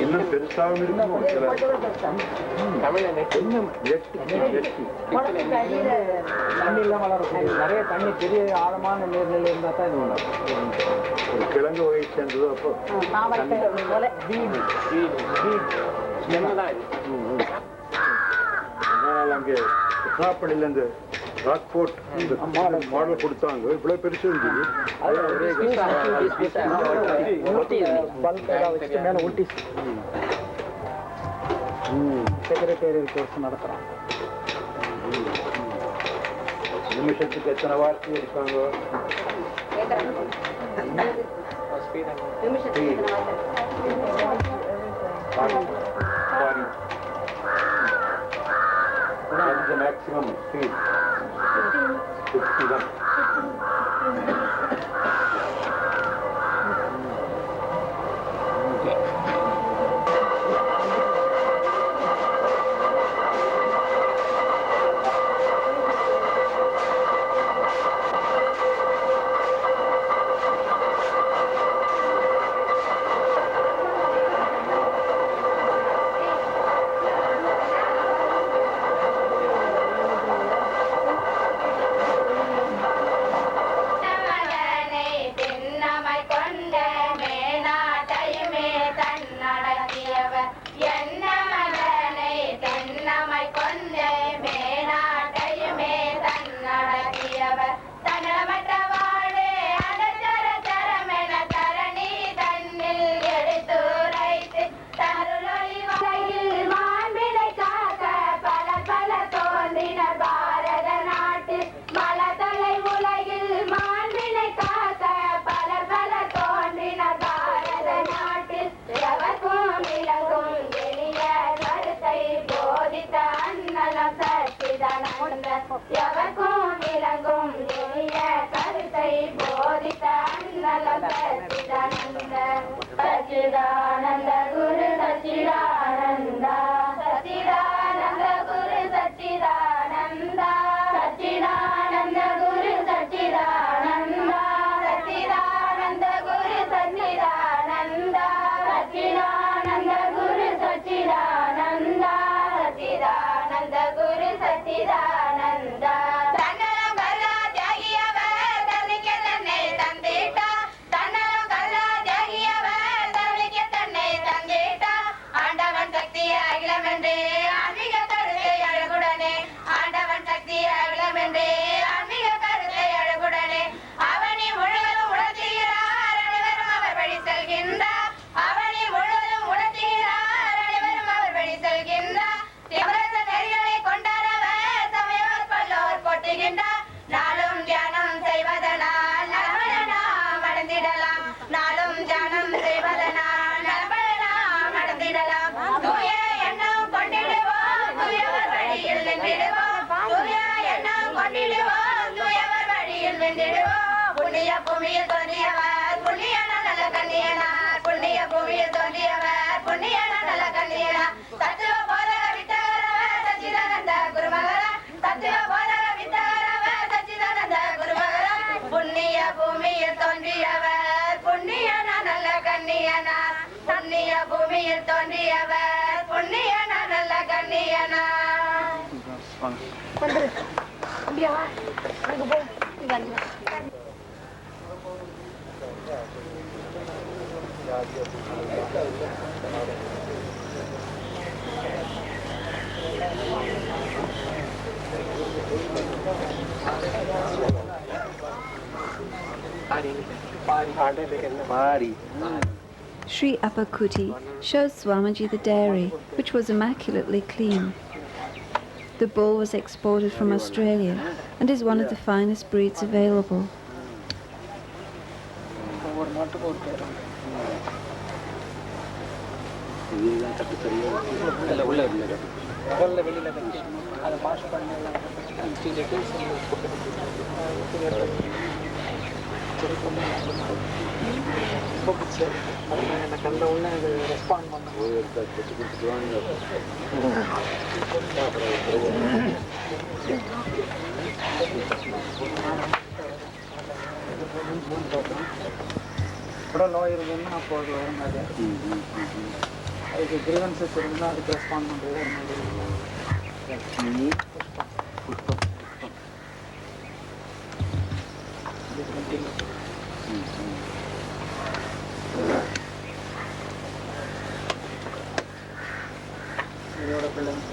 இன்னும் பெருசாகவும் இருக்கும் தண்ணி இல்லாம வளரக்கூடிய நிறைய தண்ணி பெரிய ஆழமான நீர்நிலை இருந்தா தான் இது வளரும். ஒரு கிழங்கு வகை சேர்ந்ததோ அப்போ அங்கே கிருஷ்ணாப்பள்ளியில ராக்போர்ட் மாடல் கொடுத்தாங்க. இவ்வளவு பெருசு இருந்தது. மேல ஊட்டி செக்ரட்டேரியல் கோர்ஸ் நடத்துறோம். நிமிஷத்துக்கு எத்தனை வார்த்தை எடுப்பாங்க? மேக்ஸிமம் ஸ்பீட் 50 தான். பூமியில் தோன்றியவர் புண்ணியனா நல்ல கண்ணியனா Sri Apakuti shows Swamiji the dairy, which was immaculately clean. The bull was exported from Australia and is one of the finest breeds available. உடல் நோய் இருந்ததுன்னா அப்போ அது வரும். அது அதுக்கு கிரீவன்சஸ் இருந்தால் அதுக்கு ரெஸ்பாண்ட் பண்ணுறது இதோட பிள்ளைங்க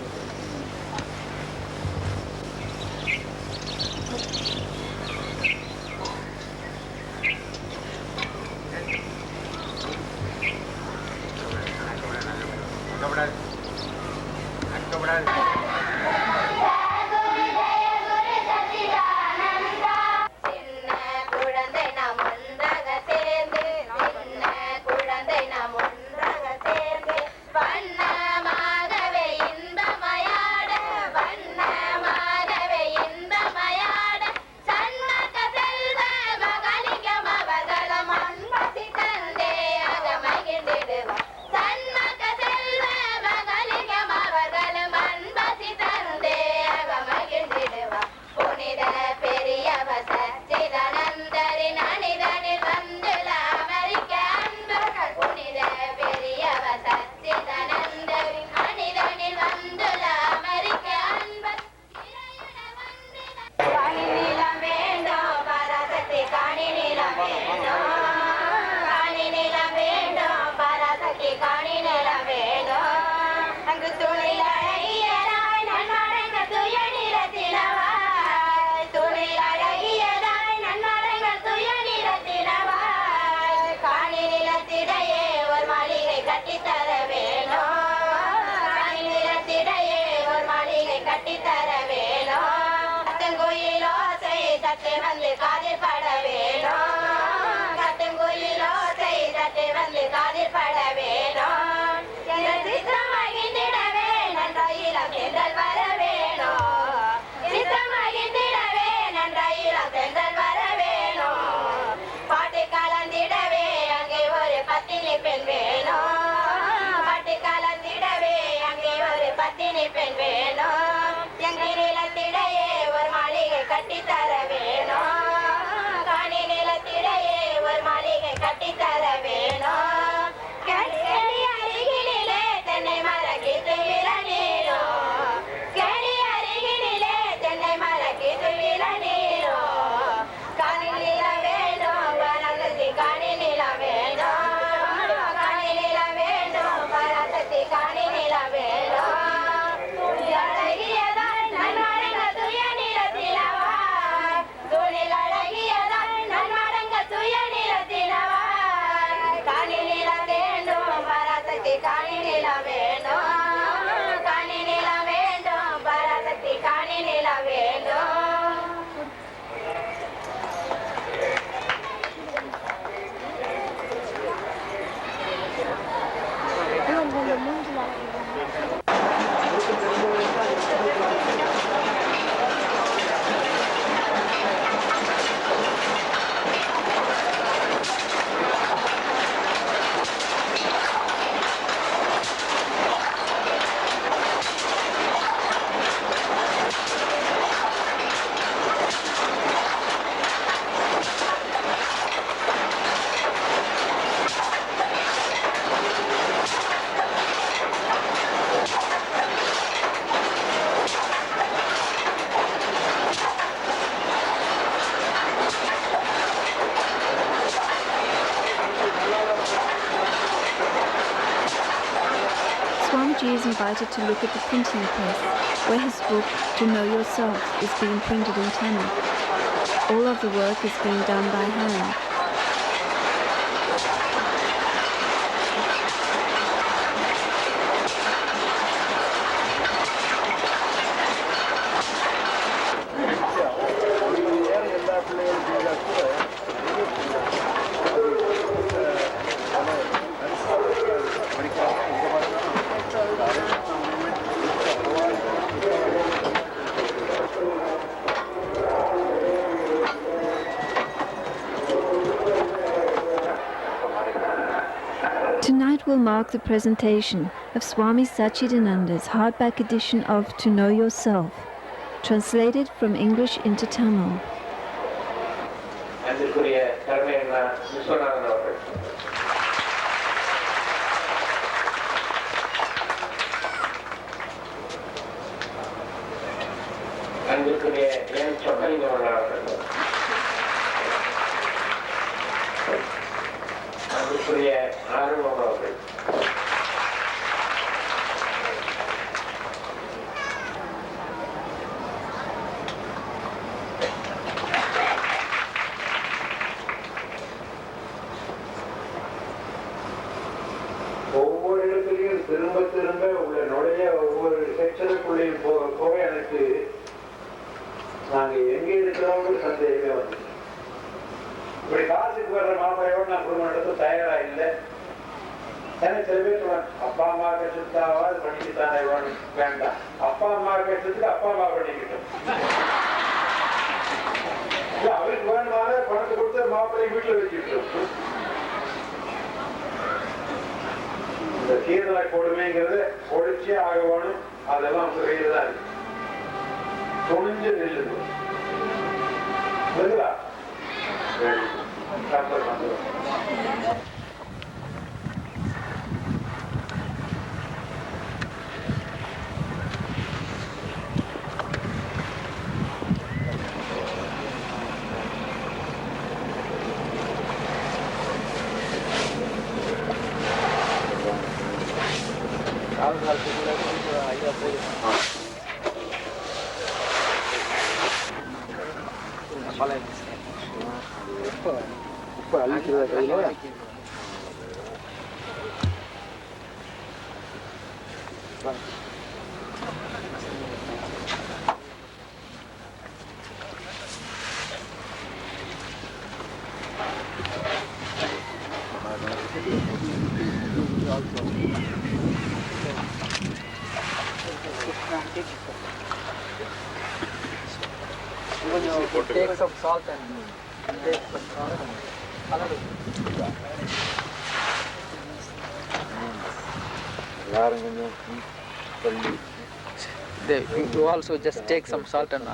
is invited to look at the printing press, where his book, To Know Yourself, is being printed in Tamil. All of the work is being done by hand. Tonight will mark the presentation of Swami Satchidananda's hardback edition of To Know Yourself, translated from English into Tamil. Take some salt and take some salt and you also just take some salt and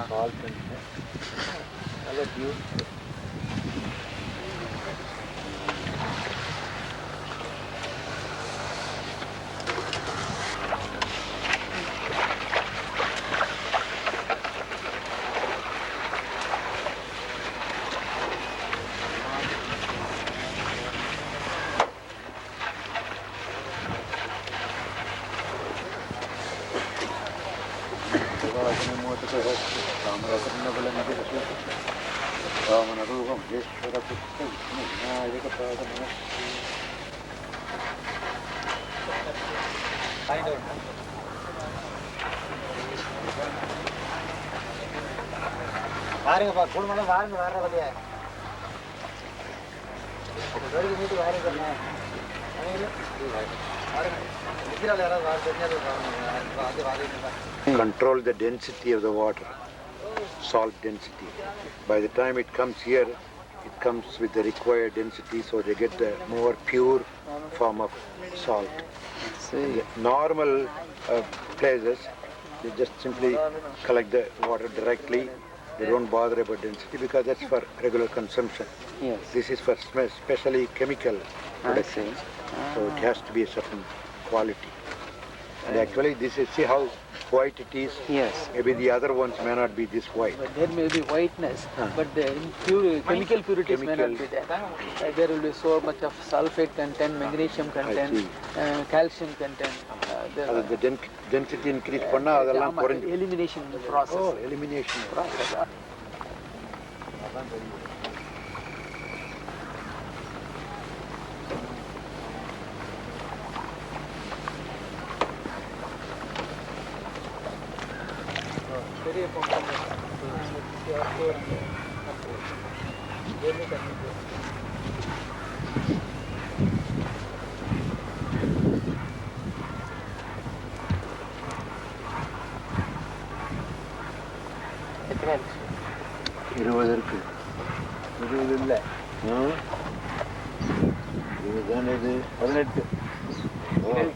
பாருங்கப்பா குடும்பம் வாருங்க வர்ற வழியா வீட்டு வாருங்க Control the density of the water, salt density. By the time it comes here, it comes with the required density, so they get the more pure form of salt. The normal places, they just simply collect the water directly. They don't bother about density because that's for regular consumption. Yes. This is for specially chemical production. So it has to be a certain quality. And actually this is, see how white it is? Yes. Maybe the other ones may not be this white. But there may be whiteness, but the chemical purities may not be there. There will be so much of sulfate content, magnesium content, calcium content. அது density increase பண்ணா அதெல்லாம் குறைஞ்சு elimination process. Elimination அதான் தெரியும். பெரிய பொங்கல் எத்தனை இருக்கு? 20 இருக்கு. 20 இல்லை, 20 தானே இது. 18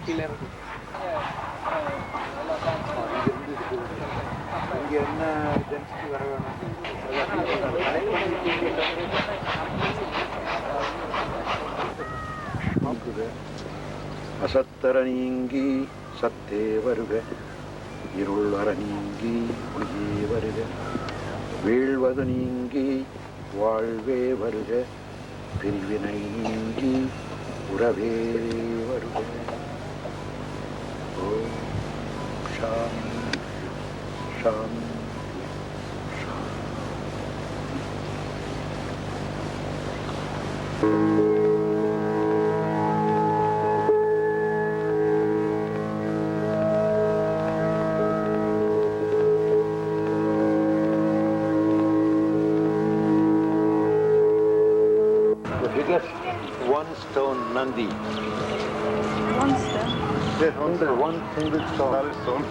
கீழே இருக்கு. இங்கே என்ன டென்சிட்டி வர வேணும்? அசத்தர நீங்கி சத்தே வருக, இருள் வர நீங்கி ஒளியே வருக, வீழ்வது நீங்கி வாழ்வே வருக, பிரிவினை நீங்கி உறவே வருக. ஓம் சாந்தி சாந்தி. The biggest one-stone Nandi. One step. Yes, One single stone. solid stone.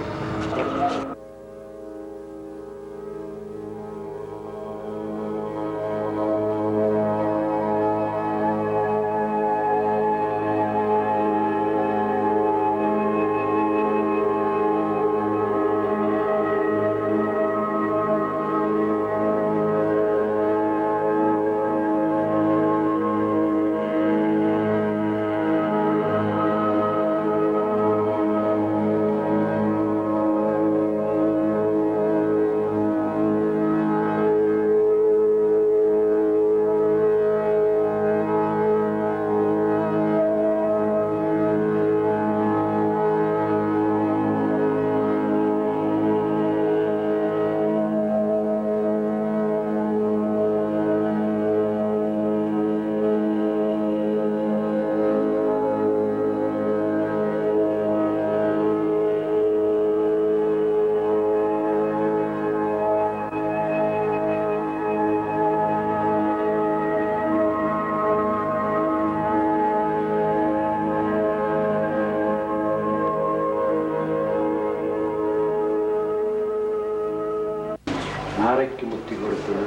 நாரைக்கு முக்தி கொடுத்தது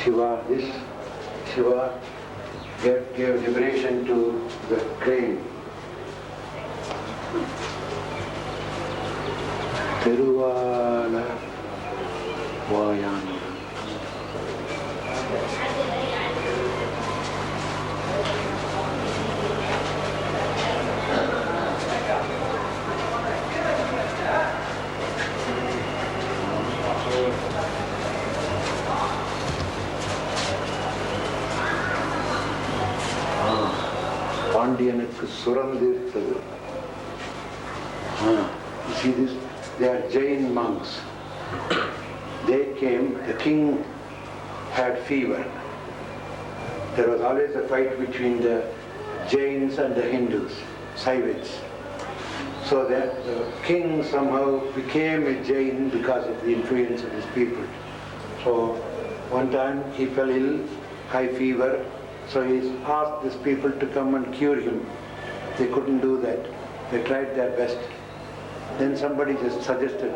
Shiva. This Shiva gave liberation to the crane. திருவால வாயான் பாண்டியனுக்கு சுரந்தீர்த்தது. You see this? They are Jain monks. They came, the king had fever. There was always a fight between the Jains and the Hindus, Saivids. So the king somehow became a Jain because of the influence of his people. So one time he fell ill, high fever, so he asked these people to come and cure him. They couldn't do that. They tried their best. Then somebody just suggested,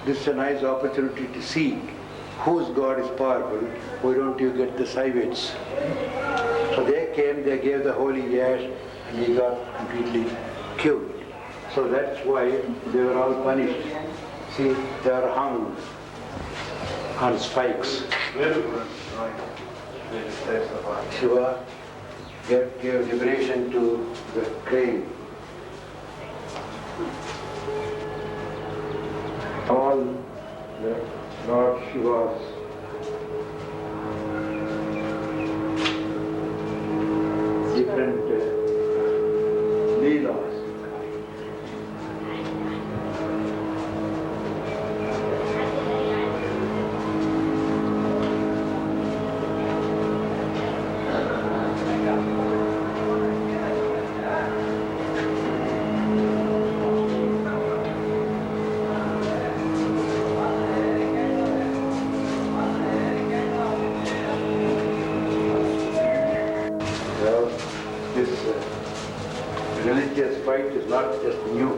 this is a nice opportunity to see whose God is powerful. Why don't you get the Saivids? So they came, they gave the holy ash, and he got completely cured. So that's why they were all punished. See, they are hung on spikes. Shiva gave liberation to the crane. All the Lord Shiva's different leelas religious fight is not just new.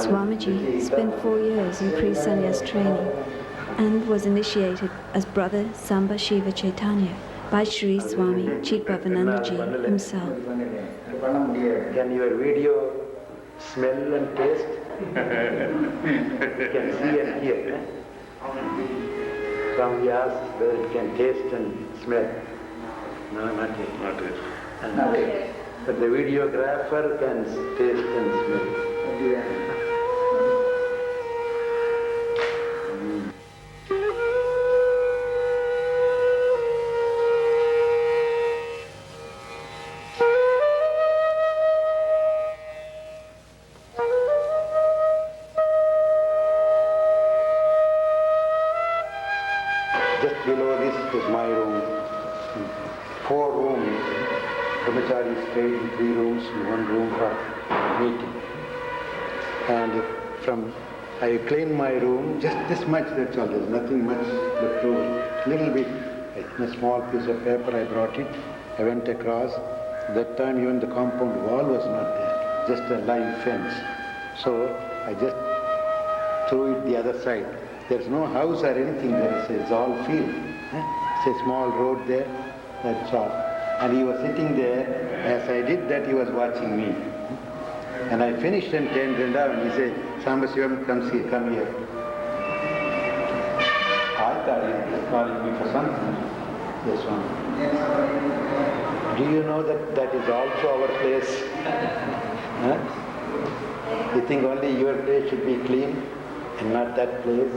Swamiji spent 4 years in pre-sannyas training and was initiated as Brother Samba Shiva Chaitanya by Sri Swami Chidbhavanandaji himself. Can your video smell and taste? You can see and hear. Swami asked whether it can taste and smell. No, not yet. Not yet. And but the videographer can taste and smell. Just below this is my room. 4 rooms. Brahmachari stayed in 3 rooms, 1 room for meeting. And I cleaned my room, just this much, that's all. There's nothing much left over. Little bit, a small piece of paper I brought it. I went across. That time even the compound wall was not there, just a line fence. So I just threw it the other side. There's no house or anything there, it's all field. It's a small road there, that's all. And he was sitting there, as I did that he was watching me. And I finished and turned around and he said, Samba Shivam, come here. I thought he was calling me for something. Yes, Swami. Do you know that is also our place? You think only your place should be clean and not that place?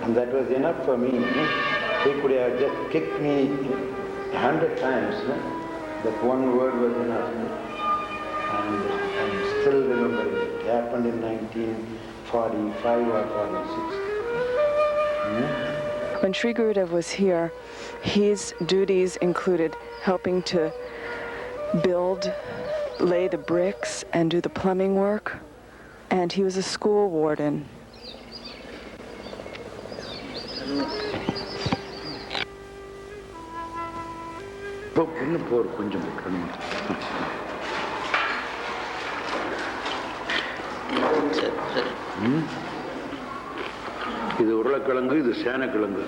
And that was enough for me. He could have just kicked me 100 times. That one word was enough. And I still remember it. It happened in 1945 or 46. When Sri Gurudev was here, his duties included helping to lay the bricks and do the plumbing work, and he was a school warden. இது உருளைக்கிழங்கு, இது சேனக்கிழங்கு.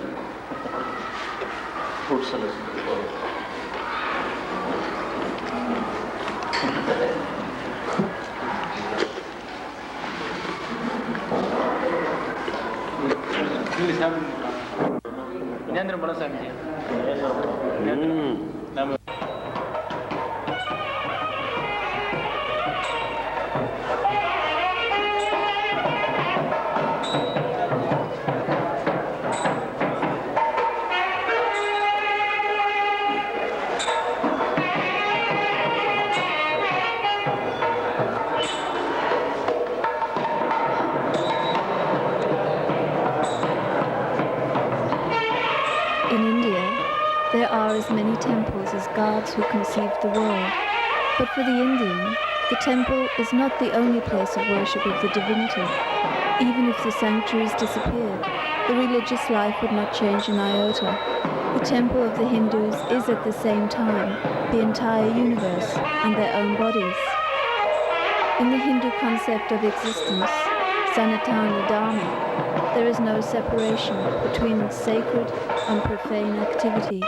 There are as many temples as gods who conceived the world, but for the Indian, The temple is not the only place of worship of the divinity. Even if the sanctuaries disappeared, the religious life would not change an iota. The temple of the Hindus is at the same time the entire universe and their own bodies. In the Hindu concept of existence, Sanatana Dharma, there is no separation between sacred and profane activity.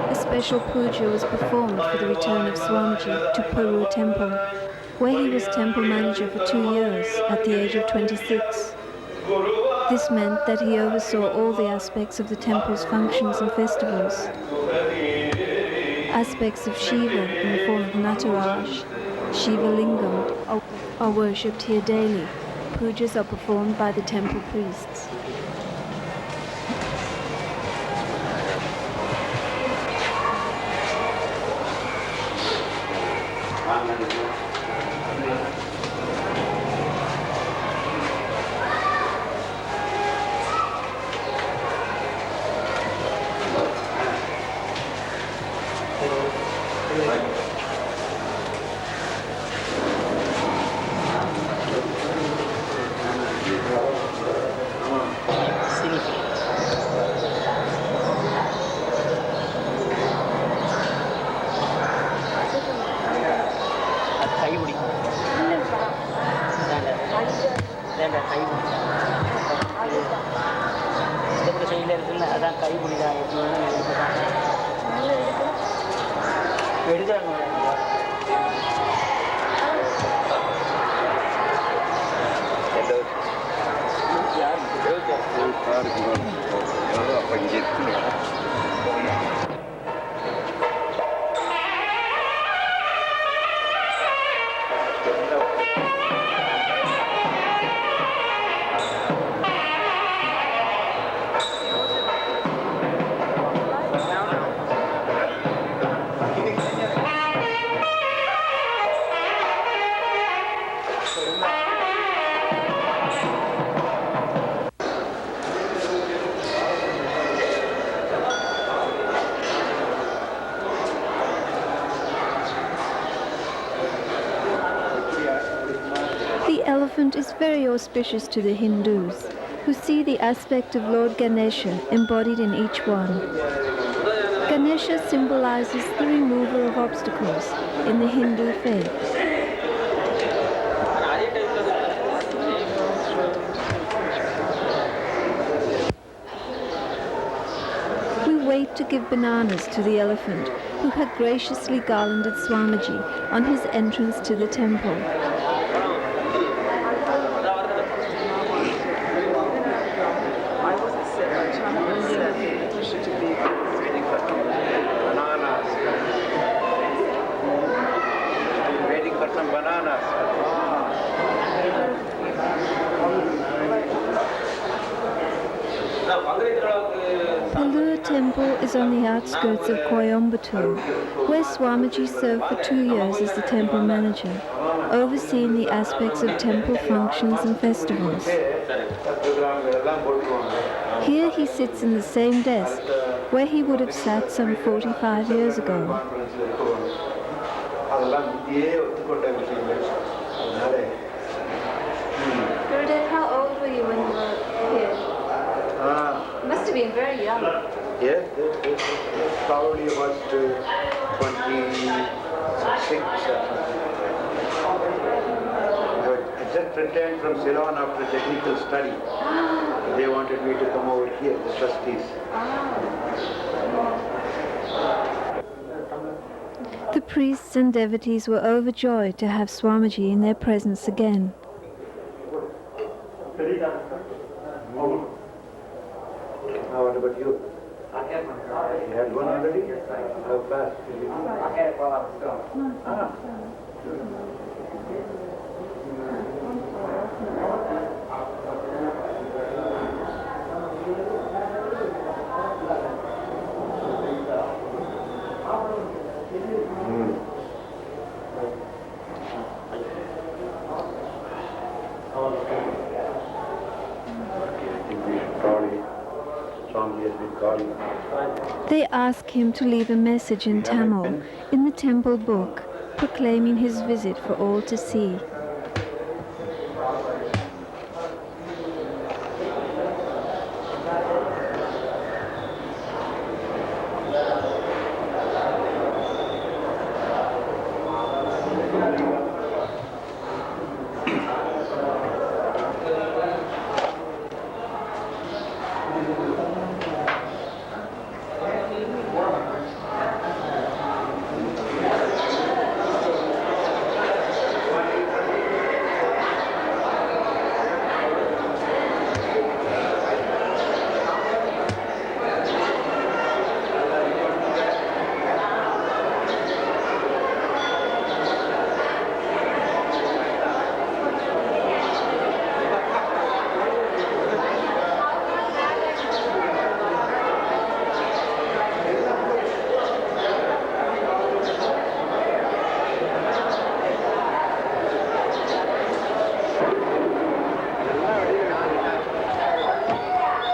A special puja was performed for the return of Swamiji to Puru Temple, where he was temple manager for 2 years at the age of 26. This meant that he oversaw all the aspects of the temple's functions and festivals. Aspects of Shiva in the form of Nataraj, Shiva Lingam, are worshipped here daily. Pujas are performed by the temple priests. The elephant is very auspicious to the Hindus, who see the aspect of Lord Ganesha embodied in each one. Ganesha symbolizes the remover of obstacles in the Hindu faith. We wait to give bananas to the elephant, who had graciously garlanded Swamiji on his entrance to the temple. Pallur Temple is on the outskirts of Coimbatore, where Swamiji served for 2 years as the temple manager, overseeing the aspects of temple functions and festivals. Here he sits in the same desk where he would have sat some 45 years ago. Gurudev, how old were you when you were here? Must have been very young. Yes, probably about 26 I just returned from Ceylon after technical study. They wanted me to come over here, the trustees. The priests and devotees were overjoyed to have Swamiji in their presence again. Now what about you? You had one already? How fast? They ask him to leave a message in Tamil in the temple book, proclaiming his visit for all to see.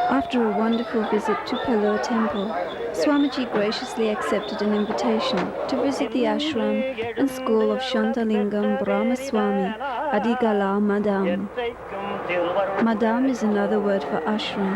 After a wonderful visit to Pellore Temple, Swamiji graciously accepted an invitation to visit the ashram and school of Shantalingam Brahmaswami Adigala Madam. Madam is another word for ashram.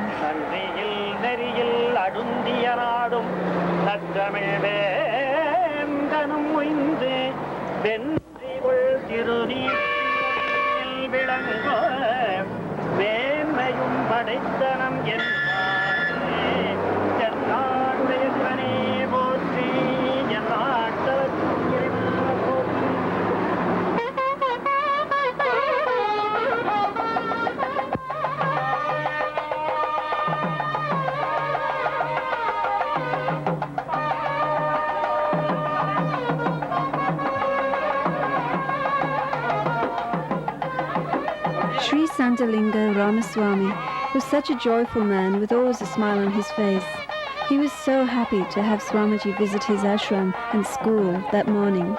Sri Santalinga Ramaswamy was such a joyful man with always a smile on his face. He was so happy to have Swamiji visit his ashram and school that morning.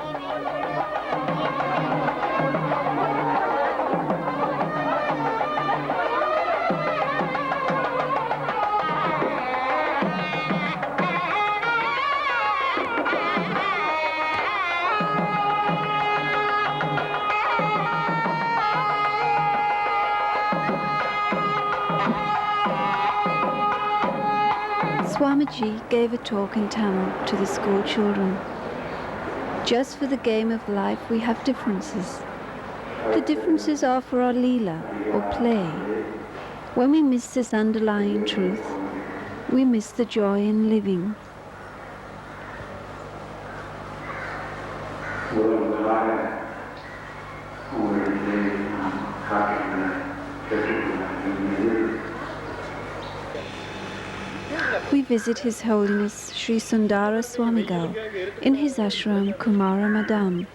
Swamiji gave a talk in Tamil to the school children. Just for the game of life we have differences. The differences are for our leela, or play. When we miss this underlying truth, we miss the joy in living. We visit His Holiness Sri Sundara Swamigal in his ashram Kumara Madam.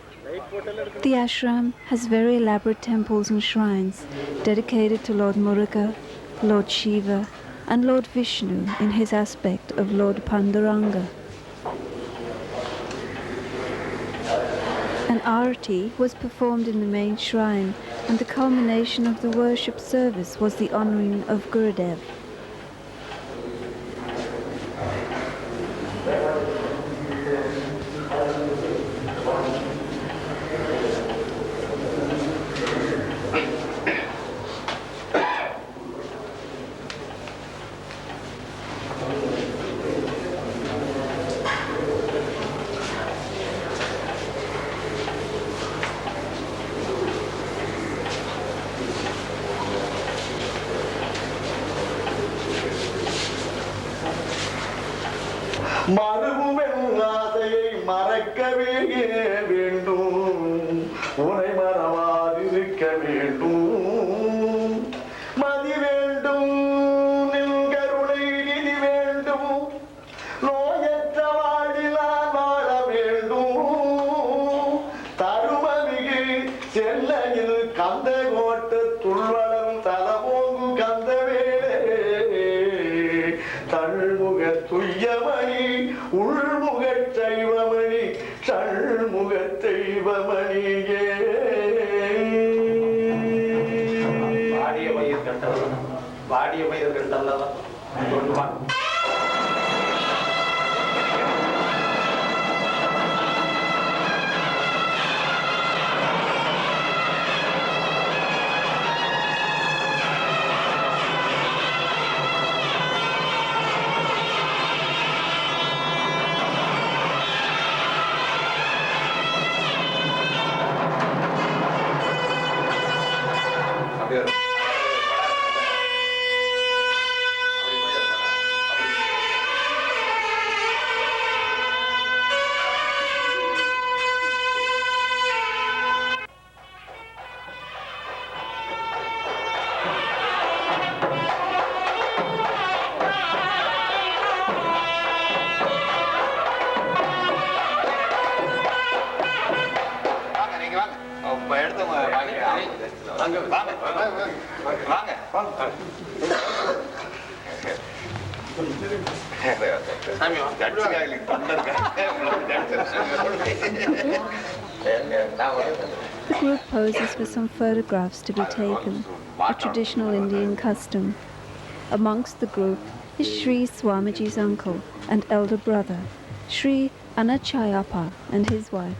The ashram has very elaborate temples and shrines dedicated to Lord Muruga, Lord Shiva and Lord Vishnu in his aspect of Lord Panduranga. An arati was performed in the main shrine, and the culmination of the worship service was the honouring of Gurudev. The group poses for some photographs to be taken, a traditional Indian custom. Amongst the group is Sri Swamiji's uncle and elder brother, Sri Anachayappa and his wife.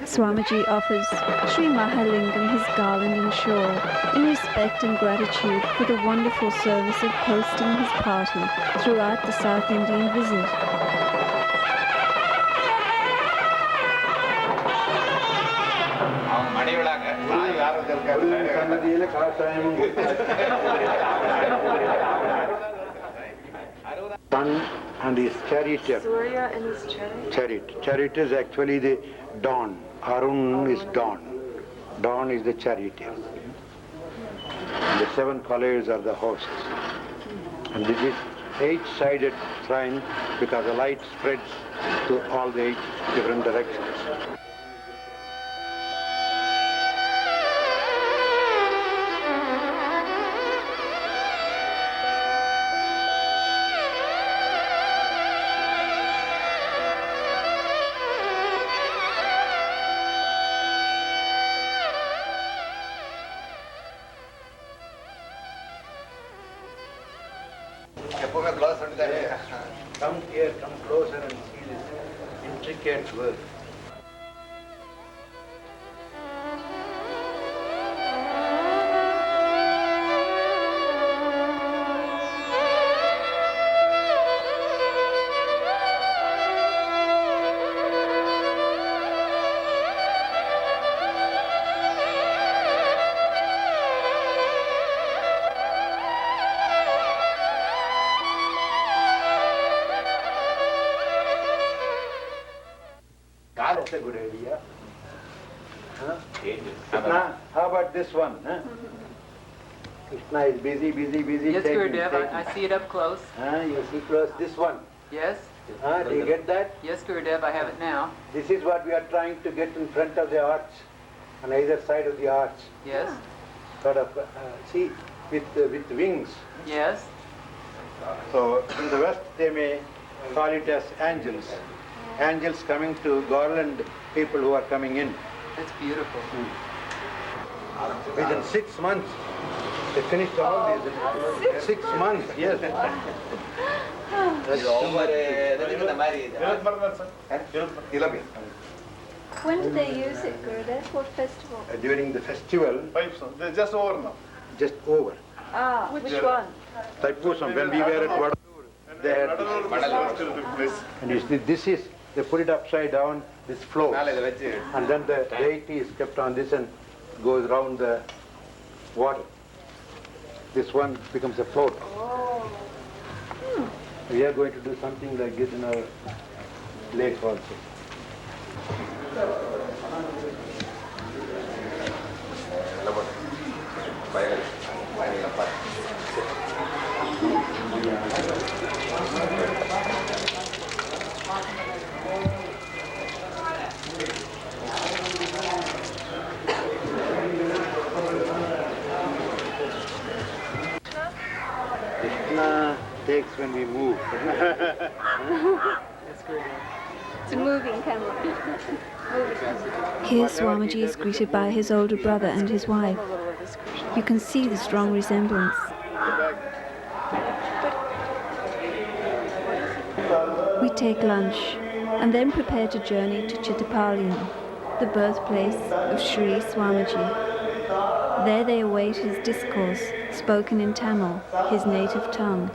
Swamiji offers Sri Mahalingam his garland and shawl in respect and gratitude for the wonderful service of hosting his party throughout the South Indian visit. Son and his charioteer. Surya and his chariot. Chariot. Chariot is actually the dawn. Arun is dawn. Dawn is the charioteer. And the 7 colors are the hosts. And this is 8-sided shrine because the light spreads to all the 8 different directions. Come here, come closer and see this intricate work. That's a good idea. Huh? Krishna, how about this one? Huh? Krishna is busy. Yes, Gurudev, I see it up close. You see close this one. Yes? Do you get that? Yes, Gurudev, I have it now. This is what we are trying to get in front of the arch, on either side of the arch. Yes? Sort of, see, with wings. Yes? So in the West they may call it as angels. Angels coming to garland people who are coming in. That's beautiful. Within 6 months, they finished all these. 6 months, yes. When did they use it, Gurudev? What festival? During the festival, They're just over now. just over. Which one? Taipusam, when we were at Vada, they had, and you see, this is, they put it upside down, this flows. And then the deity is kept on this and goes round the water. This one becomes a float. We are going to do something like this in our lake also. Krishna takes when we move. It's a moving camera. Here Swamiji is greeted by his older brother and his wife. You can see the strong resemblance. We take lunch and then prepare to journey to Chittapalayam, the birthplace of Sri Swamiji. There they await his discourse, spoken in Tamil, his native tongue.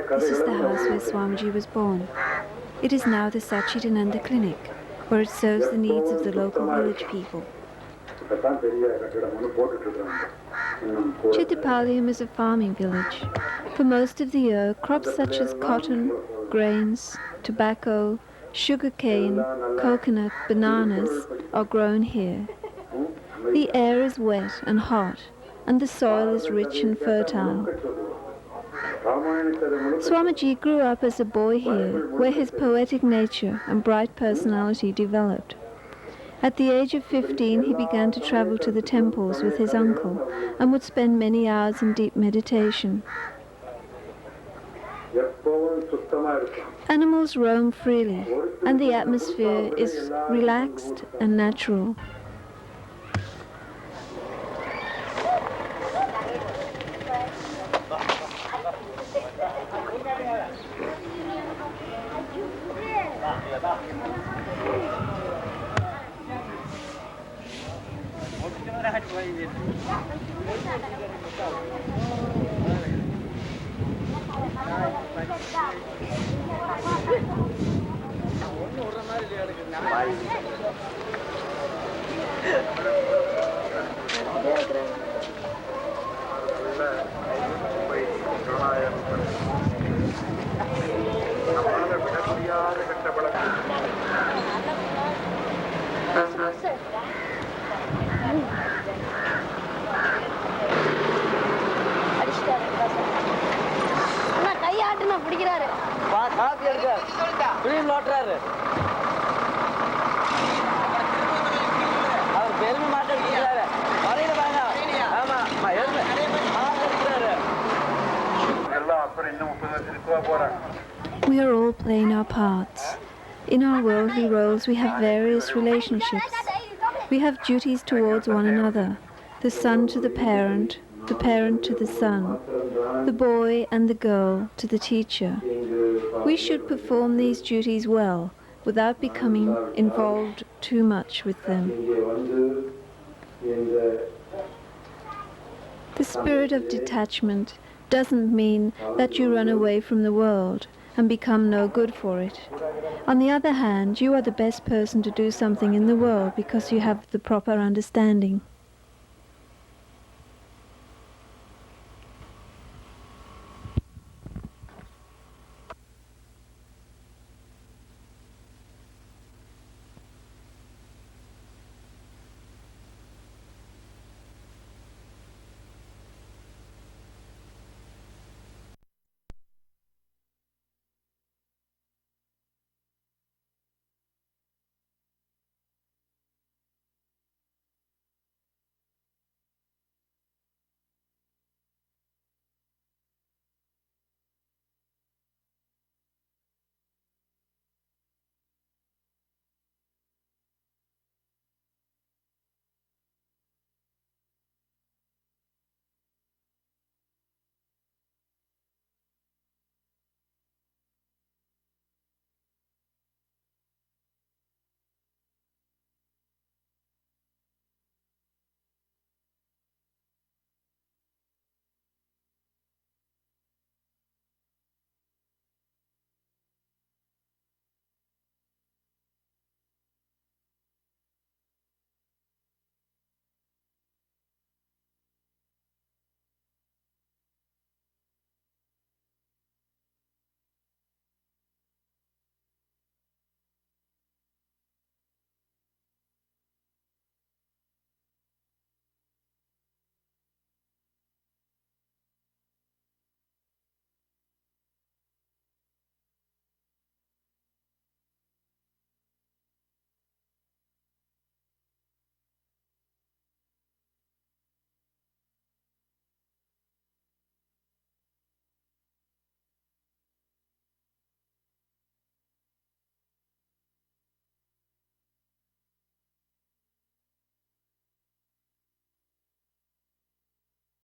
This is the house where Swamiji was born. It is now the Satchidananda Clinic, where it serves the needs of the local village people. Chittapalayam is a farming village. For most of the year, crops such as cotton, grains, tobacco, sugarcane, coconut, bananas are grown here. The air is wet and hot, and the soil is rich and fertile. Swamiji grew up as a boy here, where his poetic nature and bright personality developed. At the age of 15, he began to travel to the temples with his uncle and would spend many hours in deep meditation. Animals roam freely, and the atmosphere is relaxed and natural. We are all playing our parts. In our worldly roles we have various relationships. We have duties towards one another, the son to the parent to the son, the boy and the girl to the teacher. We should perform these duties well, without becoming involved too much with them. The spirit of detachment doesn't mean that you run away from the world and become no good for it. On the other hand, you are the best person to do something in the world because you have the proper understanding.